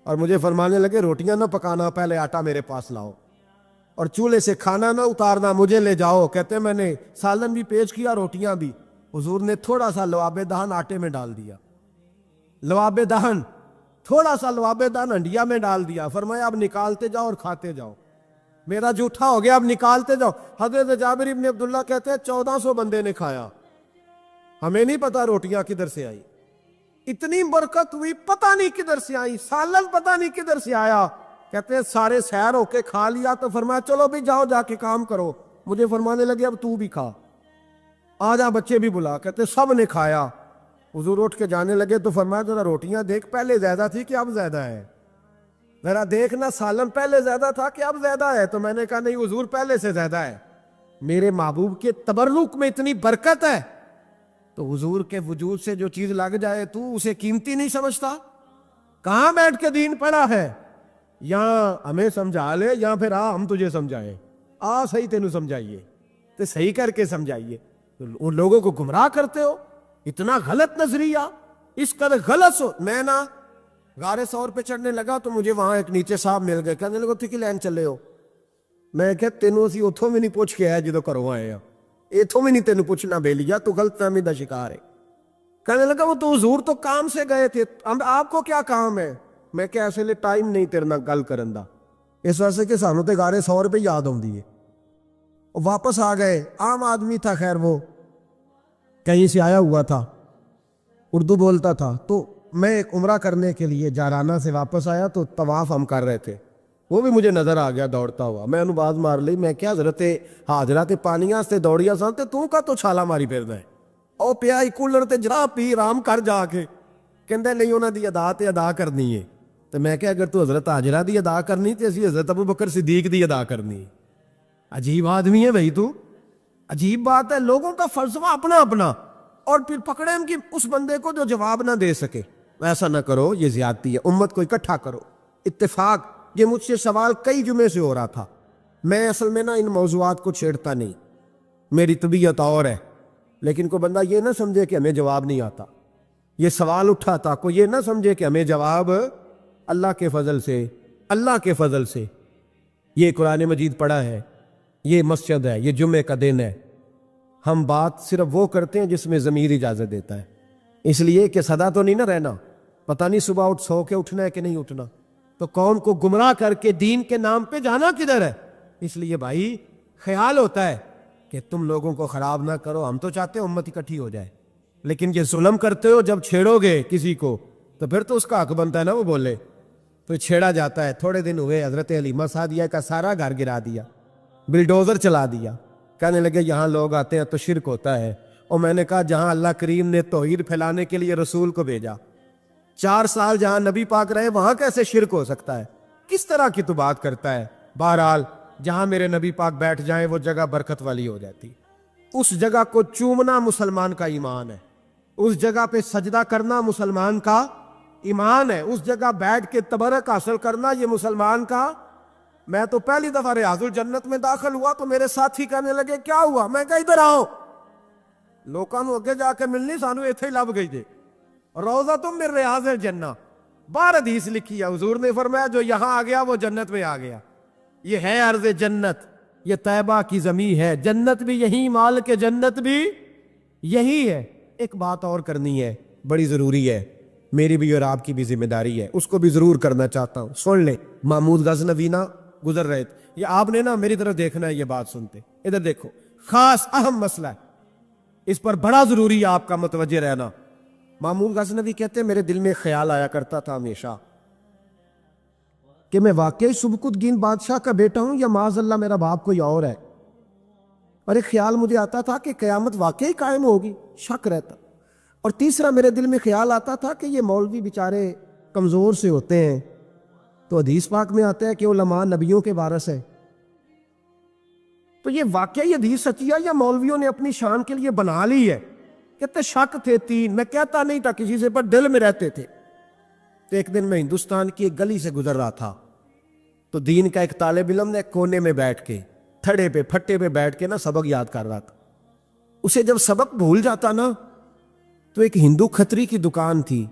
اور مجھے فرمانے لگے روٹیاں نہ پکانا، پہلے آٹا میرے پاس لاؤ، اور چولہے سے کھانا نہ اتارنا، مجھے لے جاؤ۔ کہتے میں نے سالن بھی پیش کیا، روٹیاں بھی۔ حضور نے تھوڑا سا لواب دہن آٹے میں ڈال دیا، لواب دہن، تھوڑا سا لواب دہن ہنڈیا میں ڈال دیا، فرمایا اب نکالتے جاؤ اور کھاتے جاؤ، میرا جھوٹا ہو گیا اب نکالتے جاؤ۔ حضرت جابر ابن عبداللہ کہتے ہیں 1400 بندے نے کھایا، ہمیں نہیں پتا روٹیاں کدھر سے آئی، اتنی برکت ہوئی پتہ نہیں کدھر سے آئی، سالن پتہ نہیں کدھر سے آیا۔ کہتے ہیں سارے سیر ہو کے کھا لیا، تو فرمایا چلو بھی جاؤ جا کے کام کرو۔ مجھے فرمانے لگے اب تو بھی کھا، آ جا بچے بھی بلا۔ کہتے سب نے کھایا، حضور اٹھ کے جانے لگے تو فرمایا ذرا روٹیاں دیکھ، پہلے زیادہ تھی کہ اب زیادہ ہے، ذرا دیکھنا سالن پہلے زیادہ تھا کہ اب زیادہ ہے۔ تو میں نے کہا نہیں حضور پہلے سے زیادہ ہے، میرے محبوب کے تبرک میں اتنی برکت ہے۔ تو حضور کے وجود سے جو چیز لگ جائے تو اسے قیمتی نہیں سمجھتا؟ کہاں بیٹھ کے دین پڑھا ہے؟ یا ہمیں سمجھا لے یا پھر ہم تجھے سمجھائیں، صحیح تینوں سمجھائیے تو صحیح کر کے سمجھائیے۔ ان لوگوں کو گمراہ کرتے ہو، اتنا غلط نظریہ، اس قدر غلط ہو۔ میں نا غار ثور پہ چڑھنے لگا تو مجھے وہاں ایک نیچے صاحب مل گئے، کہنے لگے تھی لین چلے ہو؟ میں کہ تینوں اسی اتھوں بھی نہیں پوچھ کے آیا جدو کرو آئے ہیں، اتھوں بھی نہیں تینوں پوچھنا بے لیا، تو غلط فہمی دا شکار ہے۔ کہنے لگا وہ تو حضور تو کام سے گئے تھے، آپ کو کیا کام ہے؟ میں کہ ایسے لئے ٹائم نہیں تیرے نہ گل کرن دا، اس واسطے کہ سانوں تے غار ثور پہ یاد ہوں دیئے۔ واپس آ گئے، عام آدمی تھا، خیر وہ کہیں سے آیا ہوا تھا، اردو بولتا تھا۔ تو میں ایک عمرہ کرنے کے لیے جارانہ سے واپس آیا تو طواف ہم کر رہے تھے، وہ بھی مجھے نظر آ گیا دوڑتا ہوا، میں انہوں باز مار لی، میں کیا حضرت حاضرہ تے پانیاں سے دوڑیا سانتے تو کا تو چھالا ماری پھر دے او پیا ہی کولر تے جرا پی رام کر جا کے، کہندے نہیں انہاں دی ادا تے ادا کرنی ہے۔ تو میں کہ اگر تو حضرت حاجرہ دی ادا کرنی تے اسی حضرت ابوبکر صدیق دی ادا کرنی۔ عجیب آدمی ہے بھائی تو، عجیب بات ہے، لوگوں کا فلسفہ اپنا اپنا، اور پھر پکڑے ان کی اس بندے کو جو جواب نہ دے سکے۔ ایسا نہ کرو، یہ زیادتی ہے، امت کو اکٹھا کرو، اتفاق۔ یہ مجھ سے سوال کئی جمعے سے ہو رہا تھا، میں اصل میں نا ان موضوعات کو چھیڑتا نہیں، میری طبیعت اور ہے، لیکن کوئی بندہ یہ نہ سمجھے کہ ہمیں جواب نہیں آتا۔ یہ سوال اٹھا تھا، کوئی یہ نہ سمجھے کہ ہمیں جواب اللہ کے فضل سے، اللہ کے فضل سے۔ یہ قرآن مجید پڑھا ہے، یہ مسجد ہے، یہ جمعے کا دن ہے، ہم بات صرف وہ کرتے ہیں جس میں ضمیر اجازت دیتا ہے، اس لیے کہ سدا تو نہیں نہ رہنا، پتہ نہیں صبح اٹھ سو کے اٹھنا ہے کہ نہیں اٹھنا، تو قوم کو گمراہ کر کے دین کے نام پہ جانا کدھر ہے؟ اس لیے بھائی خیال ہوتا ہے کہ تم لوگوں کو خراب نہ کرو، ہم تو چاہتے ہیں امت اکٹھی ہو جائے، لیکن یہ ظلم کرتے ہو، جب چھیڑو گے کسی کو تو پھر تو اس کا حق بنتا ہے نا وہ بولے، تو چھیڑا جاتا ہے۔ تھوڑے دن ہوئے حضرت حلیمہ سعدیہ کا سارا گھر گرا دیا، بلڈوزر چلا دیا، کہنے لگے یہاں لوگ آتے ہیں تو شرک ہوتا ہے، اور میں نے کہا جہاں اللہ کریم نے توحید پھیلانے کے لیے رسول کو بھیجا، 4 سال جہاں نبی پاک رہے وہاں کیسے شرک ہو سکتا ہے؟ کس طرح کی تو بات کرتا ہے؟ بہرحال جہاں میرے نبی پاک بیٹھ جائیں وہ جگہ برکت والی ہو جاتی. اس جگہ کو چومنا مسلمان کا ایمان ہے. اس جگہ پہ سجدہ کرنا مسلمان کا ایمان ہے. اس جگہ بیٹھ کے تبرک حاصل کرنا یہ مسلمان کا. میں تو پہلی دفعہ ریاض الجنت میں داخل ہوا تو میرے ساتھی کہنے لگے کیا ہوا؟ میں کہا ادھر آؤ. لوکاں نوں اگے جا کے ملنی، سانو ایتھے ہی لب گئی دے. روضۃ من ریاض الجنہ، 12 حدیث لکھی ہے. حضور نے فرمایا جو یہاں آ گیا وہ جنت میں آ گیا. یہ ہے ارض جنت، یہ طیبہ کی زمین ہے. جنت بھی یہی، مال کے جنت بھی یہی ہے. ایک بات اور کرنی ہے، بڑی ضروری ہے، میری بھی اور آپ کی بھی ذمہ داری ہے، اس کو بھی ضرور کرنا چاہتا ہوں. سن لیں. محمود غزنوی نا گزر رہے تھے. یہ آپ نے نا میری طرف دیکھنا ہے، یہ بات سنتے ادھر دیکھو. خاص اہم مسئلہ ہے، اس پر بڑا ضروری ہے آپ کا متوجہ رہنا. محمود غزنوی کہتے ہیں میرے دل میں خیال آیا کرتا تھا ہمیشہ کہ میں واقعی سبکتگین بادشاہ کا بیٹا ہوں یا معاذ اللہ میرا باپ کوئی اور ہے. اور ایک خیال مجھے آتا تھا کہ قیامت واقعی قائم ہوگی، شک رہتا. اور تیسرا میرے دل میں خیال آتا تھا کہ یہ مولوی بیچارے کمزور سے ہوتے ہیں، تو حدیث پاک میں آتا ہے کہ علماء نبیوں کے وارث ہیں. تو یہ واقعی حدیث سچی ہے یا مولویوں نے اپنی شان کے لیے بنا لی ہے؟ کہتے شک تھے 3. میں کہتا نہیں تھا کسی سے، پر دل میں رہتے تھے. تو ایک دن میں ہندوستان کی ایک گلی سے گزر رہا تھا، تو دین کا ایک طالب علم نے کونے میں بیٹھ کے تھڑے پہ پھٹے پہ بیٹھ کے نا سبق یاد کر رہا تھا. اسے جب سبق بھول جاتا نا تو ایک ہندو کھتری کی دکان تھی،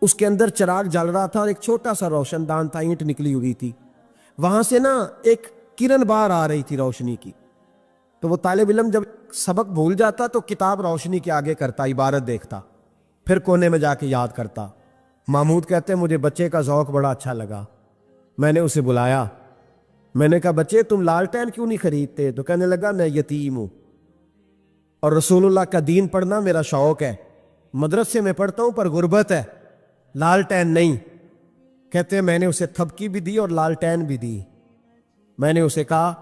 اس کے اندر چراغ جل رہا تھا اور ایک چھوٹا سا روشن دان تھا، اینٹ نکلی ہوئی تھی. وہاں سے نا ایک کرن باہر آ رہی تھی روشنی کی. تو وہ طالب علم جب سبق بھول جاتا تو کتاب روشنی کے آگے کرتا، عبارت دیکھتا، پھر کونے میں جا کے یاد کرتا. محمود کہتے ہیں مجھے بچے کا ذوق بڑا اچھا لگا. میں نے اسے بلایا، میں نے کہا بچے تم لالٹین کیوں نہیں خریدتے؟ تو کہنے لگا میں یتیم ہوں اور رسول اللہ کا دین پڑھنا میرا شوق ہے، مدرسے میں پڑھتا ہوں پر غربت ہے، لالٹین نہیں. کہتے ہیں میں نے اسے تھپکی بھی دی اور لالٹین بھی دی. میں نے اسے کہا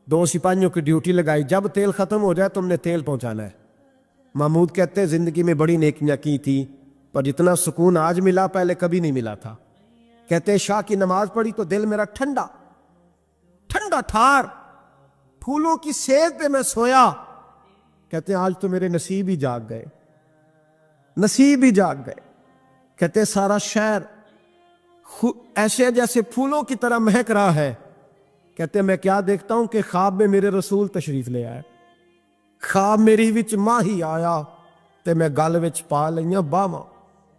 2 سپاہیوں کی ڈیوٹی لگائی، جب تیل ختم ہو جائے تم نے تیل پہنچانا ہے. محمود کہتے ہیں زندگی میں بڑی نیکیاں کی تھی پر جتنا سکون آج ملا پہلے کبھی نہیں ملا تھا. کہتے ہیں شاہ کی نماز پڑھی تو دل میرا ٹھنڈا ٹھنڈا ٹھار، پھولوں کی سیب پہ میں سویا. کہتے ہیں آج تو میرے نصیب ہی جاگ گئے، نصیب ہی جاگ گئے. کہتے ہیں سارا شہر ایسے جیسے پھولوں کی طرح مہک رہا ہے. کہتے ہیں میں کیا دیکھتا ہوں کہ خواب میں میرے رسول تشریف لے آئے. خواب میری وچ ماہی آیا تے میں گل وچ پا لئیاں باواں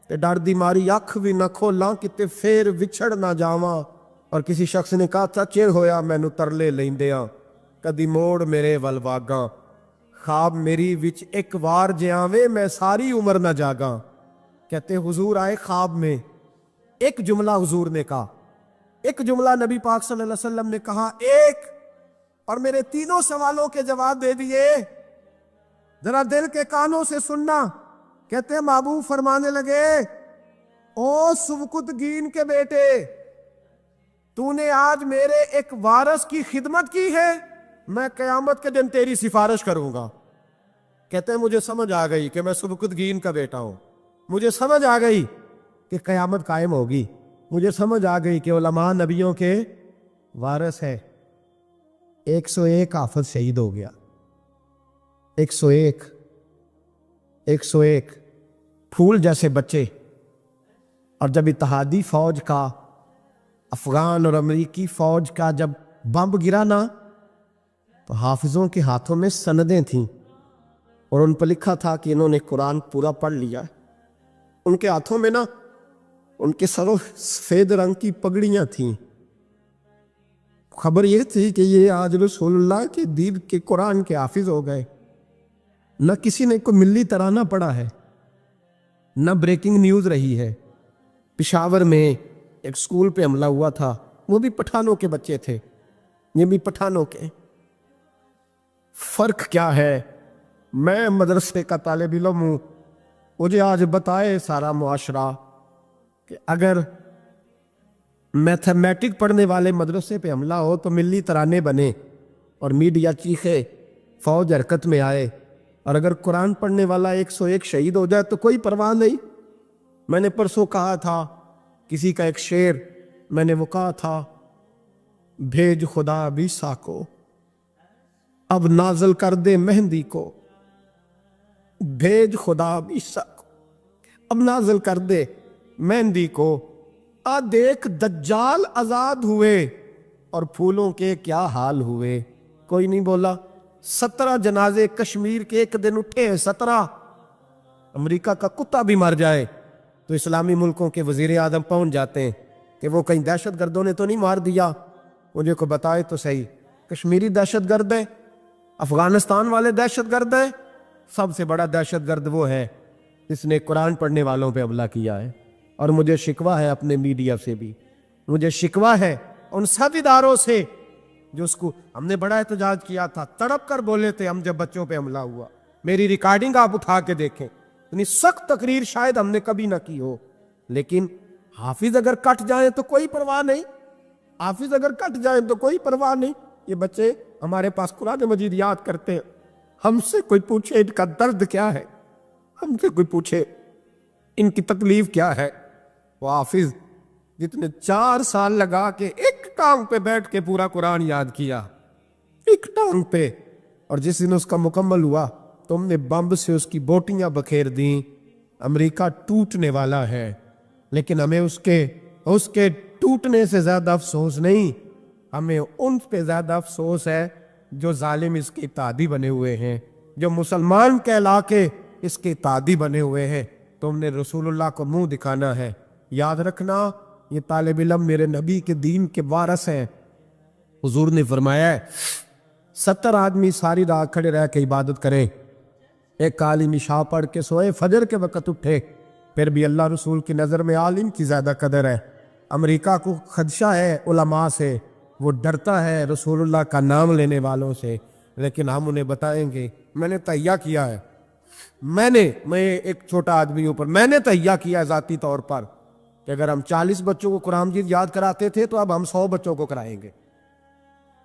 تے ڈر دی ماری اکھ بھی نہ کھولاں کتے پھر وچھڑ نہ جاواں. اور کسی شخص نے کہا تھا چیر ہویا مینوں ترلے لیندیاں کدی موڑ میرے ول واگاں. خواب میری وچ ایک وار جے آوے میں ساری عمر نہ جاگاں. کہتے حضور آئے خواب میں، ایک جملہ حضور نے کہا، ایک جملہ نبی پاک صلی اللہ علیہ وسلم نے کہا، ایک، اور میرے 3 سوالوں کے جواب دے دیے. ذرا دل کے کانوں سے سننا. کہتے ہیں محبوب فرمانے لگے او سبکتگین کے بیٹے، تو نے آج میرے ایک وارث کی خدمت کی ہے، میں قیامت کے دن تیری سفارش کروں گا. کہتے ہیں مجھے سمجھ آ گئی کہ میں سبکتگین کا بیٹا ہوں، مجھے سمجھ آ گئی کہ قیامت قائم ہوگی، مجھے سمجھ آ گئی کہ علماء نبیوں کے وارث ہے. 101 حافظ شہید ہو گیا، 101 پھول جیسے بچے. اور جب اتحادی فوج کا، افغان اور امریکی فوج کا جب بمب گرا نا تو حافظوں کے ہاتھوں میں سندیں تھیں اور ان پر لکھا تھا کہ انہوں نے قرآن پورا پڑھ لیا. ان کے ہاتھوں میں نا ان کے سروں سفید رنگ کی پگڑیاں تھیں. خبر یہ تھی کہ یہ آج رسول اللہ کے دین کے قرآن کے حافظ ہو گئے. نہ کسی نے کوئی ملی ترانہ پڑھا ہے، نہ بریکنگ نیوز رہی ہے. پشاور میں ایک سکول پہ حملہ ہوا تھا، وہ بھی پٹھانوں کے بچے تھے، یہ بھی پٹھانوں کے. فرق کیا ہے؟ میں مدرسے کا طالب علم ہوں، مجھے آج بتائے سارا معاشرہ کہ اگر میتھمیٹک پڑھنے والے مدرسے پہ حملہ ہو تو ملی ترانے بنے اور میڈیا چیخے، فوج حرکت میں آئے، اور اگر قرآن پڑھنے والا 101 شہید ہو جائے تو کوئی پرواہ نہیں. میں نے پرسوں کہا تھا کسی کا ایک شعر، میں نے وہ کہا تھا، بھیج خدا عیسیٰ کو اب نازل کر دے مہندی کو، بھیج خدا عیسیٰ کو اب نازل کر دے مہندی کو، آ دیکھ دجال آزاد ہوئے اور پھولوں کے کیا حال ہوئے۔ کوئی نہیں بولا۔ 17 جنازے کشمیر کے ایک دن اٹھے ہیں، 17۔ امریکہ کا کتا بھی مر جائے تو اسلامی ملکوں کے وزیر اعظم پہنچ جاتے ہیں کہ وہ کہیں دہشت گردوں نے تو نہیں مار دیا، مجھے کو بتائے تو صحیح، کشمیری دہشت گرد ہے، افغانستان والے دہشت گرد ہیں، سب سے بڑا دہشت گرد وہ ہے جس نے قرآن پڑھنے والوں پہ حملہ کیا ہے۔ اور مجھے شکوہ ہے اپنے میڈیا سے بھی، مجھے شکوہ ہے ان سب اداروں سے جو اس کو، ہم نے بڑا احتجاج کیا تھا، تڑپ کر بولے تھے ہم جب بچوں پہ حملہ ہوا، میری ریکارڈنگ آپ اٹھا کے دیکھیں، اتنی سخت تقریر شاید ہم نے کبھی نہ کی ہو، لیکن حافظ اگر کٹ جائیں تو کوئی پرواہ نہیں، حافظ اگر کٹ جائیں تو کوئی پرواہ نہیں۔ یہ بچے ہمارے پاس قرآن مجید یاد کرتے ہیں، ہم سے کوئی پوچھے ان کا درد کیا ہے، ہم سے کوئی پوچھے ان کی تکلیف کیا ہے۔ وہ حافظ جتنے 4 سال لگا کے ایک ٹانگ پہ بیٹھ کے پورا قرآن یاد کیا، ایک ٹانگ پہ، اور جس دن اس کا مکمل ہوا تم نے بمب سے اس کی بوٹیاں بکھیر دیں۔ امریکہ ٹوٹنے والا ہے، لیکن ہمیں اس کے ٹوٹنے سے زیادہ افسوس نہیں، ہمیں ان پہ زیادہ افسوس ہے جو ظالم اس کے اتحادی بنے ہوئے ہیں، جو مسلمان کہلا کے اس کے اتحادی بنے ہوئے ہیں۔ تم نے رسول اللہ کو منہ دکھانا ہے۔ یاد رکھنا یہ طالب علم میرے نبی کے دین کے وارث ہیں۔ حضور نے فرمایا ہے 70 آدمی ساری رات کھڑے رہ کے عبادت کریں، ایک عالم عشاء پڑھ کے سوئے، فجر کے وقت اٹھے، پھر بھی اللہ رسول کی نظر میں عالم کی زیادہ قدر ہے۔ امریکہ کو خدشہ ہے علماء سے، وہ ڈرتا ہے رسول اللہ کا نام لینے والوں سے، لیکن ہم انہیں بتائیں گے، میں نے تہیہ کیا ہے، میں ایک چھوٹا آدمی ہوں، پر میں نے تہیہ کیا ہے ذاتی طور پر کہ اگر ہم 40 بچوں کو قرآن مجید یاد کراتے تھے تو اب ہم 100 بچوں کو کرائیں گے،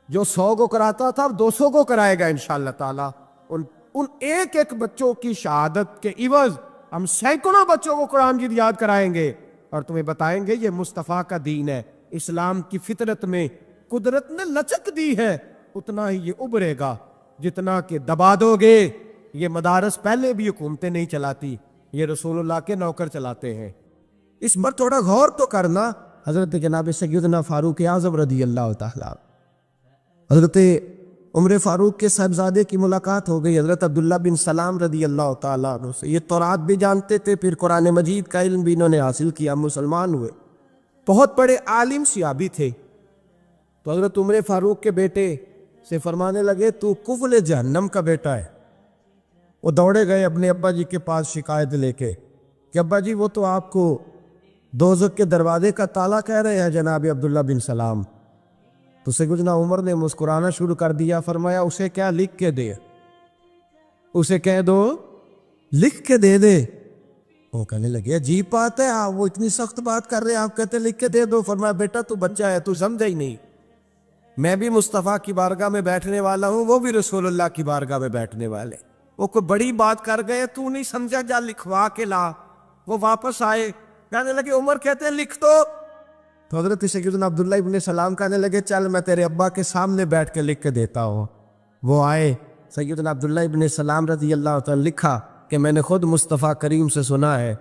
جو 100 کو کراتا تھا اب 200 کو کرائے گا انشاءاللہ تعالی۔ ان ایک ایک بچوں کی شہادت کے عوض ہم سینکڑوں بچوں کو قرآن مجید یاد کرائیں گے، اور تمہیں بتائیں گے یہ مصطفیٰ کا دین ہے، اسلام کی فطرت میں قدرت نے لچک دی ہے، اتنا ہی یہ ابھرے گا جتنا کہ دبا دو گے۔ یہ مدارس پہلے بھی حکومتیں نہیں چلاتی، یہ رسول اللہ کے نوکر چلاتے ہیں۔ اس پر تھوڑا غور تو کرنا۔ حضرت جناب سیدنا فاروق اعظم رضی اللہ تعالیٰ، حضرت عمر فاروق کے صاحبزادے کی ملاقات ہو گئی حضرت عبداللہ بن سلام رضی اللہ تعالیٰ عنہ سے۔ یہ تورات بھی جانتے تھے، پھر قرآن مجید کا علم بھی انہوں نے حاصل کیا، مسلمان ہوئے، بہت بڑے عالم صحابی تھے۔ تو حضرت عمر فاروق کے بیٹے سے فرمانے لگے تو کفل جہنم کا بیٹا ہے۔ وہ دوڑے گئے اپنے ابا جی کے پاس شکایت لے کے کہ ابا جی وہ تو آپ کو دوزخ کے دروازے کا تالا کہہ رہے ہیں جناب عبداللہ بن سلام۔ تو سیدنا عمر نے مسکرانا شروع کر دیا، فرمایا اسے کیا لکھ کے دے، اسے کہہ دو لکھ کے دے دے۔ وہ کہنے لگے عجیب بات ہے، آپ وہ اتنی سخت بات کر رہے ہیں، آپ کہتے لکھ کے دے دو۔ فرمایا بیٹا تو بچہ ہے، تو سمجھا ہی نہیں، میں بھی مصطفیٰ کی بارگاہ میں بیٹھنے والا ہوں، وہ بھی رسول اللہ کی بارگاہ میں بیٹھنے والے، وہ کوئی بڑی بات کر گئے، تو نہیں سمجھا، جا لکھوا کے لا۔ وہ واپس آئے، کہنے لگے عمر کہتے ہیں لکھ دو۔ تو حضرت سیدنا عبداللہ ابن سلام کہنے لگے چل میں تیرے ابا کے سامنے بیٹھ کے لکھ کے دیتا ہوں۔ وہ آئے، سیدنا عبداللہ ابن سلام رضی اللہ تعالیٰ لکھا کہ میں نے خود مصطفیٰ کریم سے سنا ہے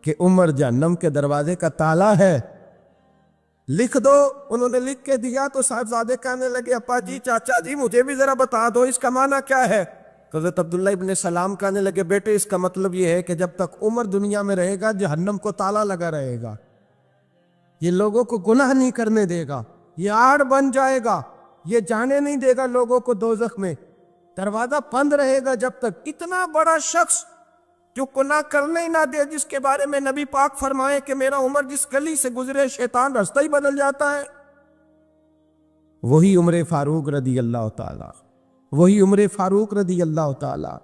کہ عمر جہنم کے دروازے کا تالا ہے، لکھ دو۔ انہوں نے لکھ کے دیا تو صاحبزادے کہنے لگے ابا جی چاچا جی مجھے بھی ذرا بتا دو اس کا معنی کیا ہے۔ حضرت عبداللہ ابن سلام کہنے لگے بیٹے اس کا مطلب یہ ہے کہ جب تک عمر دنیا میں رہے گا جہنم کو تالا لگا رہے گا، یہ لوگوں کو گناہ نہیں کرنے دے گا، یہ آڑ بن جائے گا، یہ جانے نہیں دے گا لوگوں کو دوزخ میں، دروازہ بند رہے گا جب تک۔ اتنا بڑا شخص جو گناہ کرنے ہی نہ دے، جس کے بارے میں نبی پاک فرمائے کہ میرا عمر جس گلی سے گزرے شیطان راستہ ہی بدل جاتا ہے، وہی عمر فاروق رضی اللہ تعالیٰ، وہی عمر فاروق رضی اللہ تعالیٰ۔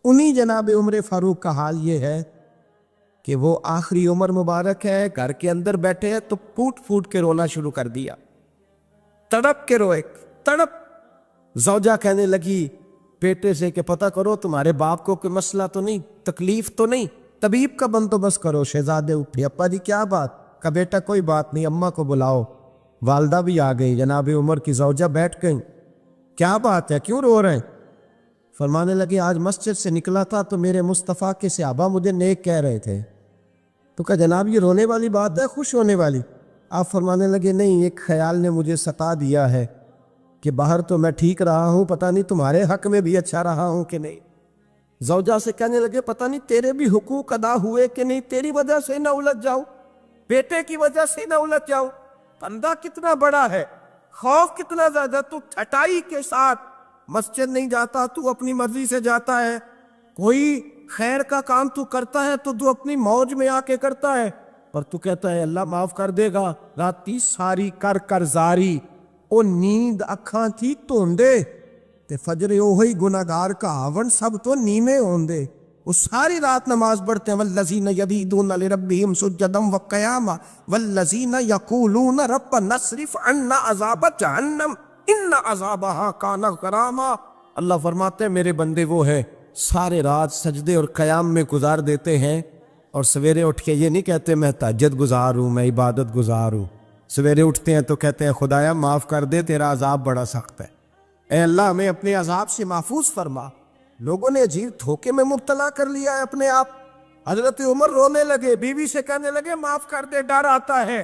انہی جناب عمر فاروق کا حال یہ ہے کہ وہ آخری عمر مبارک ہے، گھر کے اندر بیٹھے ہیں تو پھوٹ پھوٹ کے رونا شروع کر دیا، تڑپ کے روئے، تڑپ۔ زوجہ کہنے لگی بیٹے سے کہ پتہ کرو تمہارے باپ کو کوئی مسئلہ تو نہیں، تکلیف تو نہیں؟ طبیب کا بندوبست کرو۔ شہزادے اٹھے، ابا جی کیا بات؟ کا بیٹا کوئی بات نہیں، اماں کو بلاؤ۔ والدہ بھی آ گئی، جناب عمر کی زوجہ بیٹھ گئیں۔ کیا بات ہے، کیوں رو رہے ہیں؟ فرمانے لگے آج مسجد سے نکلا تھا تو میرے مصطفیٰ کے صحابہ مجھے نیک کہہ رہے تھے۔ تو کہا جناب یہ رونے والی بات ہے خوش ہونے والی؟ آپ فرمانے لگے نہیں، ایک خیال نے مجھے ستا دیا ہے کہ باہر تو میں ٹھیک رہا ہوں، پتہ نہیں تمہارے حق میں بھی اچھا رہا ہوں کہ نہیں۔ زوجہ سے کہنے لگے پتہ نہیں تیرے بھی حقوق ادا ہوئے کہ نہیں، تیری وجہ سے نہ الجھ جاؤں، بیٹے کی وجہ سے نہ الجھ جاؤں۔ بندہ کتنا بڑا ہے، خوف کتنا زیادہ، تو ٹھٹائی کے ساتھ مسجد نہیں جاتا، تو اپنی مرضی سے جاتا ہے، کوئی خیر کا کام تو کرتا ہے تو اپنی موج میں آ کے کرتا ہے، پر تو کہتا ہے اللہ معاف کر دے گا۔ راتی ساری کر کر زاری، او نیند اکھاں تھی توندے تے فجر اوہی گناہگار کا آون سب تو نیمے ہوندے۔ وہ ساری رات نماز پڑھتے ہیں، والذین یبیتون لربہم سجدا وقیاما والذین یقولون ربنا اصرف عنا عذاب جہنم ان عذابہا کان غراما۔ اللہ فرماتے ہیں میرے بندے وہ ہیں سارے رات سجدے اور قیام میں گزار دیتے ہیں، اور سویرے اٹھ کے یہ نہیں کہتے میں تہجد گزار ہوں، میں عبادت گزار ہوں۔ سویرے اٹھتے ہیں تو کہتے ہیں خدایا معاف کر دے، تیرا عذاب بڑا سخت ہے، اے اللہ ہمیں اپنے عذاب سے محفوظ فرما۔ لوگوں نے عجیب دھوکے میں مبتلا کر لیا ہے اپنے آپ۔ حضرت عمر رونے لگے، بیوی سے کہنے لگے معاف کر دے، ڈر آتا ہے،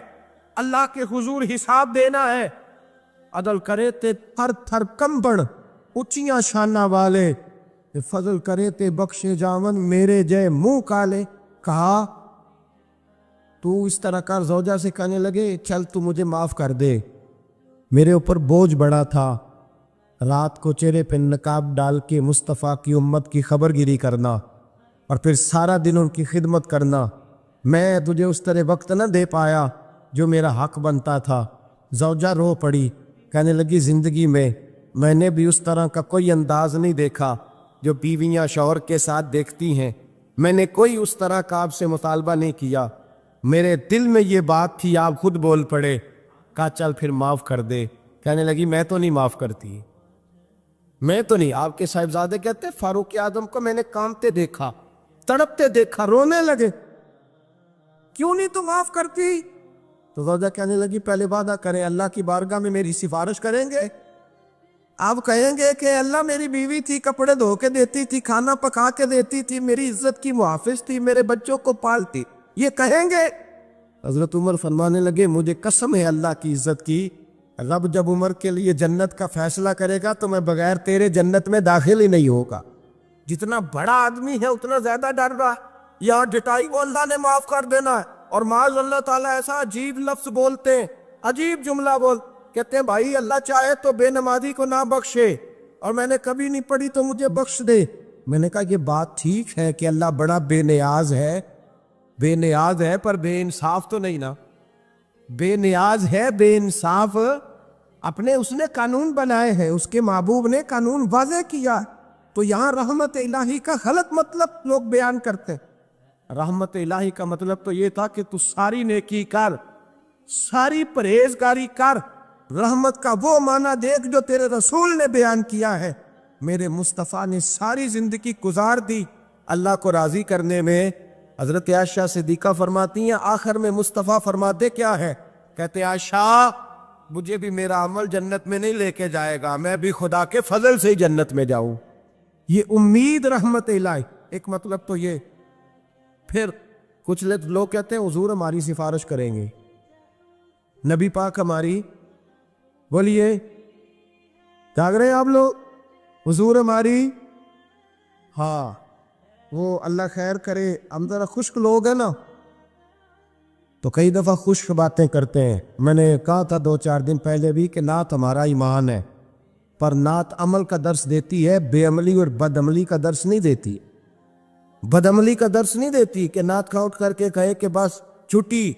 اللہ کے حضور حساب دینا ہے۔ عدل کرے تے تھر تھر کمبن اچیاں شانہ والے، فضل کرے تے بخشے جاون میرے جے منہ کالے۔ کہا تو اس طرح کر، زوجہ سے کہنے لگے چل تو مجھے معاف کر دے، میرے اوپر بوجھ بڑا تھا، رات کو چہرے پہ نقاب ڈال کے مصطفیٰ کی امت کی خبر گیری کرنا اور پھر سارا دن ان کی خدمت کرنا، میں تجھے اس طرح وقت نہ دے پایا جو میرا حق بنتا تھا۔ زوجہ رو پڑی، کہنے لگی زندگی میں نے بھی اس طرح کا کوئی انداز نہیں دیکھا جو بیویاں شوہر کے ساتھ دیکھتی ہیں، میں نے کوئی اس طرح کا آپ سے مطالبہ نہیں کیا، میرے دل میں یہ بات تھی، آپ خود بول پڑے۔ کہا چل پھر معاف کر دے۔ کہنے لگی میں تو نہیں معاف کرتی، میں تو نہیں۔ آپ کے صاحبزادے کہتے ہیں فاروق اعظم کو میں نے کانپتے دیکھا، تڑپتے دیکھا، رونے لگے، کیوں نہیں تو معاف کرتی؟ تو زوجہ کہنے لگی پہلے وعدہ کریں، اللہ کی بارگاہ میں میری سفارش کریں گے؟ آپ کہیں گے کہ اللہ میری بیوی تھی، کپڑے دھو کے دیتی تھی، کھانا پکا کے دیتی تھی، میری عزت کی محافظ تھی، میرے بچوں کو پالتی، یہ کہیں گے؟ حضرت عمر فرمانے لگے مجھے قسم ہے اللہ کی عزت کی، رب جب عمر کے لیے جنت کا فیصلہ کرے گا تو میں بغیر تیرے جنت میں داخل ہی نہیں ہوگا۔ جتنا بڑا آدمی ہے اتنا زیادہ ڈر رہا ہے، یہاں ڈٹائی کو اللہ نے معاف کر دینا ہے، اور معاذ اللہ تعالیٰ ایسا عجیب لفظ بولتے ہیں، عجیب جملہ کہتے ہیں بھائی اللہ چاہے تو بے نمازی کو نہ بخشے، اور میں نے کبھی نہیں پڑھی تو مجھے بخش دے۔ میں نے کہا یہ بات ٹھیک ہے کہ اللہ بڑا بے نیاز ہے، پر بے انصاف تو نہیں نا، بے نیاز ہے، بے انصاف اپنے اس نے قانون بنائے ہیں، اس کے محبوب نے قانون واضح کیا، تو یہاں رحمت الہی کا غلط مطلب لوگ بیان کرتے ہیں۔ رحمت الہی کا مطلب تو یہ تھا کہ تو ساری نیکی کر، ساری پرہیزگاری کر، رحمت کا وہ معنی دیکھ جو تیرے رسول نے بیان کیا ہے۔ میرے مصطفیٰ نے ساری زندگی گزار دی اللہ کو راضی کرنے میں۔ حضرت عائشہ صدیقہ فرماتی ہیں آخر میں مصطفیٰ فرماتے کیا ہے؟ کہتے عائشہ مجھے بھی میرا عمل جنت میں نہیں لے کے جائے گا، میں بھی خدا کے فضل سے ہی جنت میں جاؤں۔ یہ امید رحمت الہی، ایک مطلب تو یہ۔ پھر کچھ لوگ کہتے ہیں حضور ہماری سفارش کریں گے، نبی پاک ہماری، بولیے جاگ رہے ہیں آپ لوگ؟ حضور ہماری، ہاں وہ اللہ خیر کرے، ہم ذرا خشک لوگ ہیں نا تو کئی دفعہ خشک باتیں کرتے ہیں۔ میں نے کہا تھا 2-4 دن پہلے بھی کہ نعت ہمارا ایمان ہے، پر نعت عمل کا درس دیتی ہے، بے عملی اور بد عملی کا درس نہیں دیتی۔ بد عملی کا درس نہیں دیتی کہ نعت کا اٹھ کر کے کہے کہ بس چھٹی،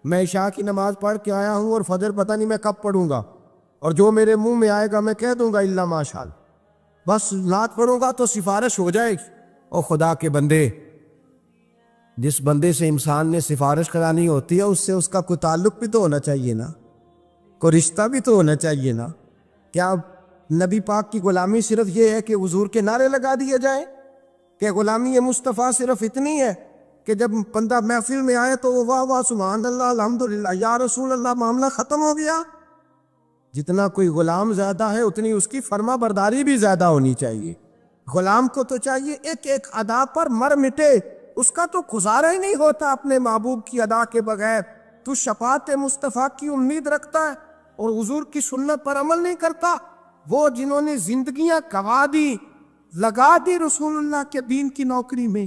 میں عشاء کی نماز پڑھ کے آیا ہوں اور فجر پتہ نہیں میں کب پڑھوں گا، اور جو میرے منہ میں آئے گا میں کہہ دوں گا الا ماشاءاللہ، بس نعت پڑھوں گا تو سفارش ہو جائے گی۔ او خدا کے بندے، جس بندے سے انسان نے سفارش کرانی ہوتی ہے اس سے اس کا کوئی تعلق بھی تو ہونا چاہیے نا، کوئی رشتہ بھی تو ہونا چاہیے نا۔ کیا نبی پاک کی غلامی صرف یہ ہے کہ حضور کے نعرے لگا دیے جائیں؟ کہ غلامی مصطفیٰ صرف اتنی ہے؟ کہ جب بندہ محفل میں آئے تو وہ واہ واہ سبحان اللہ الحمدللہ یا رسول اللہ معاملہ ختم ہو گیا؟ جتنا کوئی غلام زیادہ ہے اتنی اس کی فرما برداری بھی زیادہ ہونی چاہیے. غلام کو تو چاہیے ایک ایک ادا پر مر مٹے، اس کا تو گزارا ہی نہیں ہوتا اپنے محبوب کی ادا کے بغیر. تو شفاعت مصطفیٰ کی امید رکھتا ہے اور حضور کی سنت پر عمل نہیں کرتا. وہ جنہوں نے زندگیاں گوا دی، لگا دی رسول اللہ کے دین کی نوکری میں،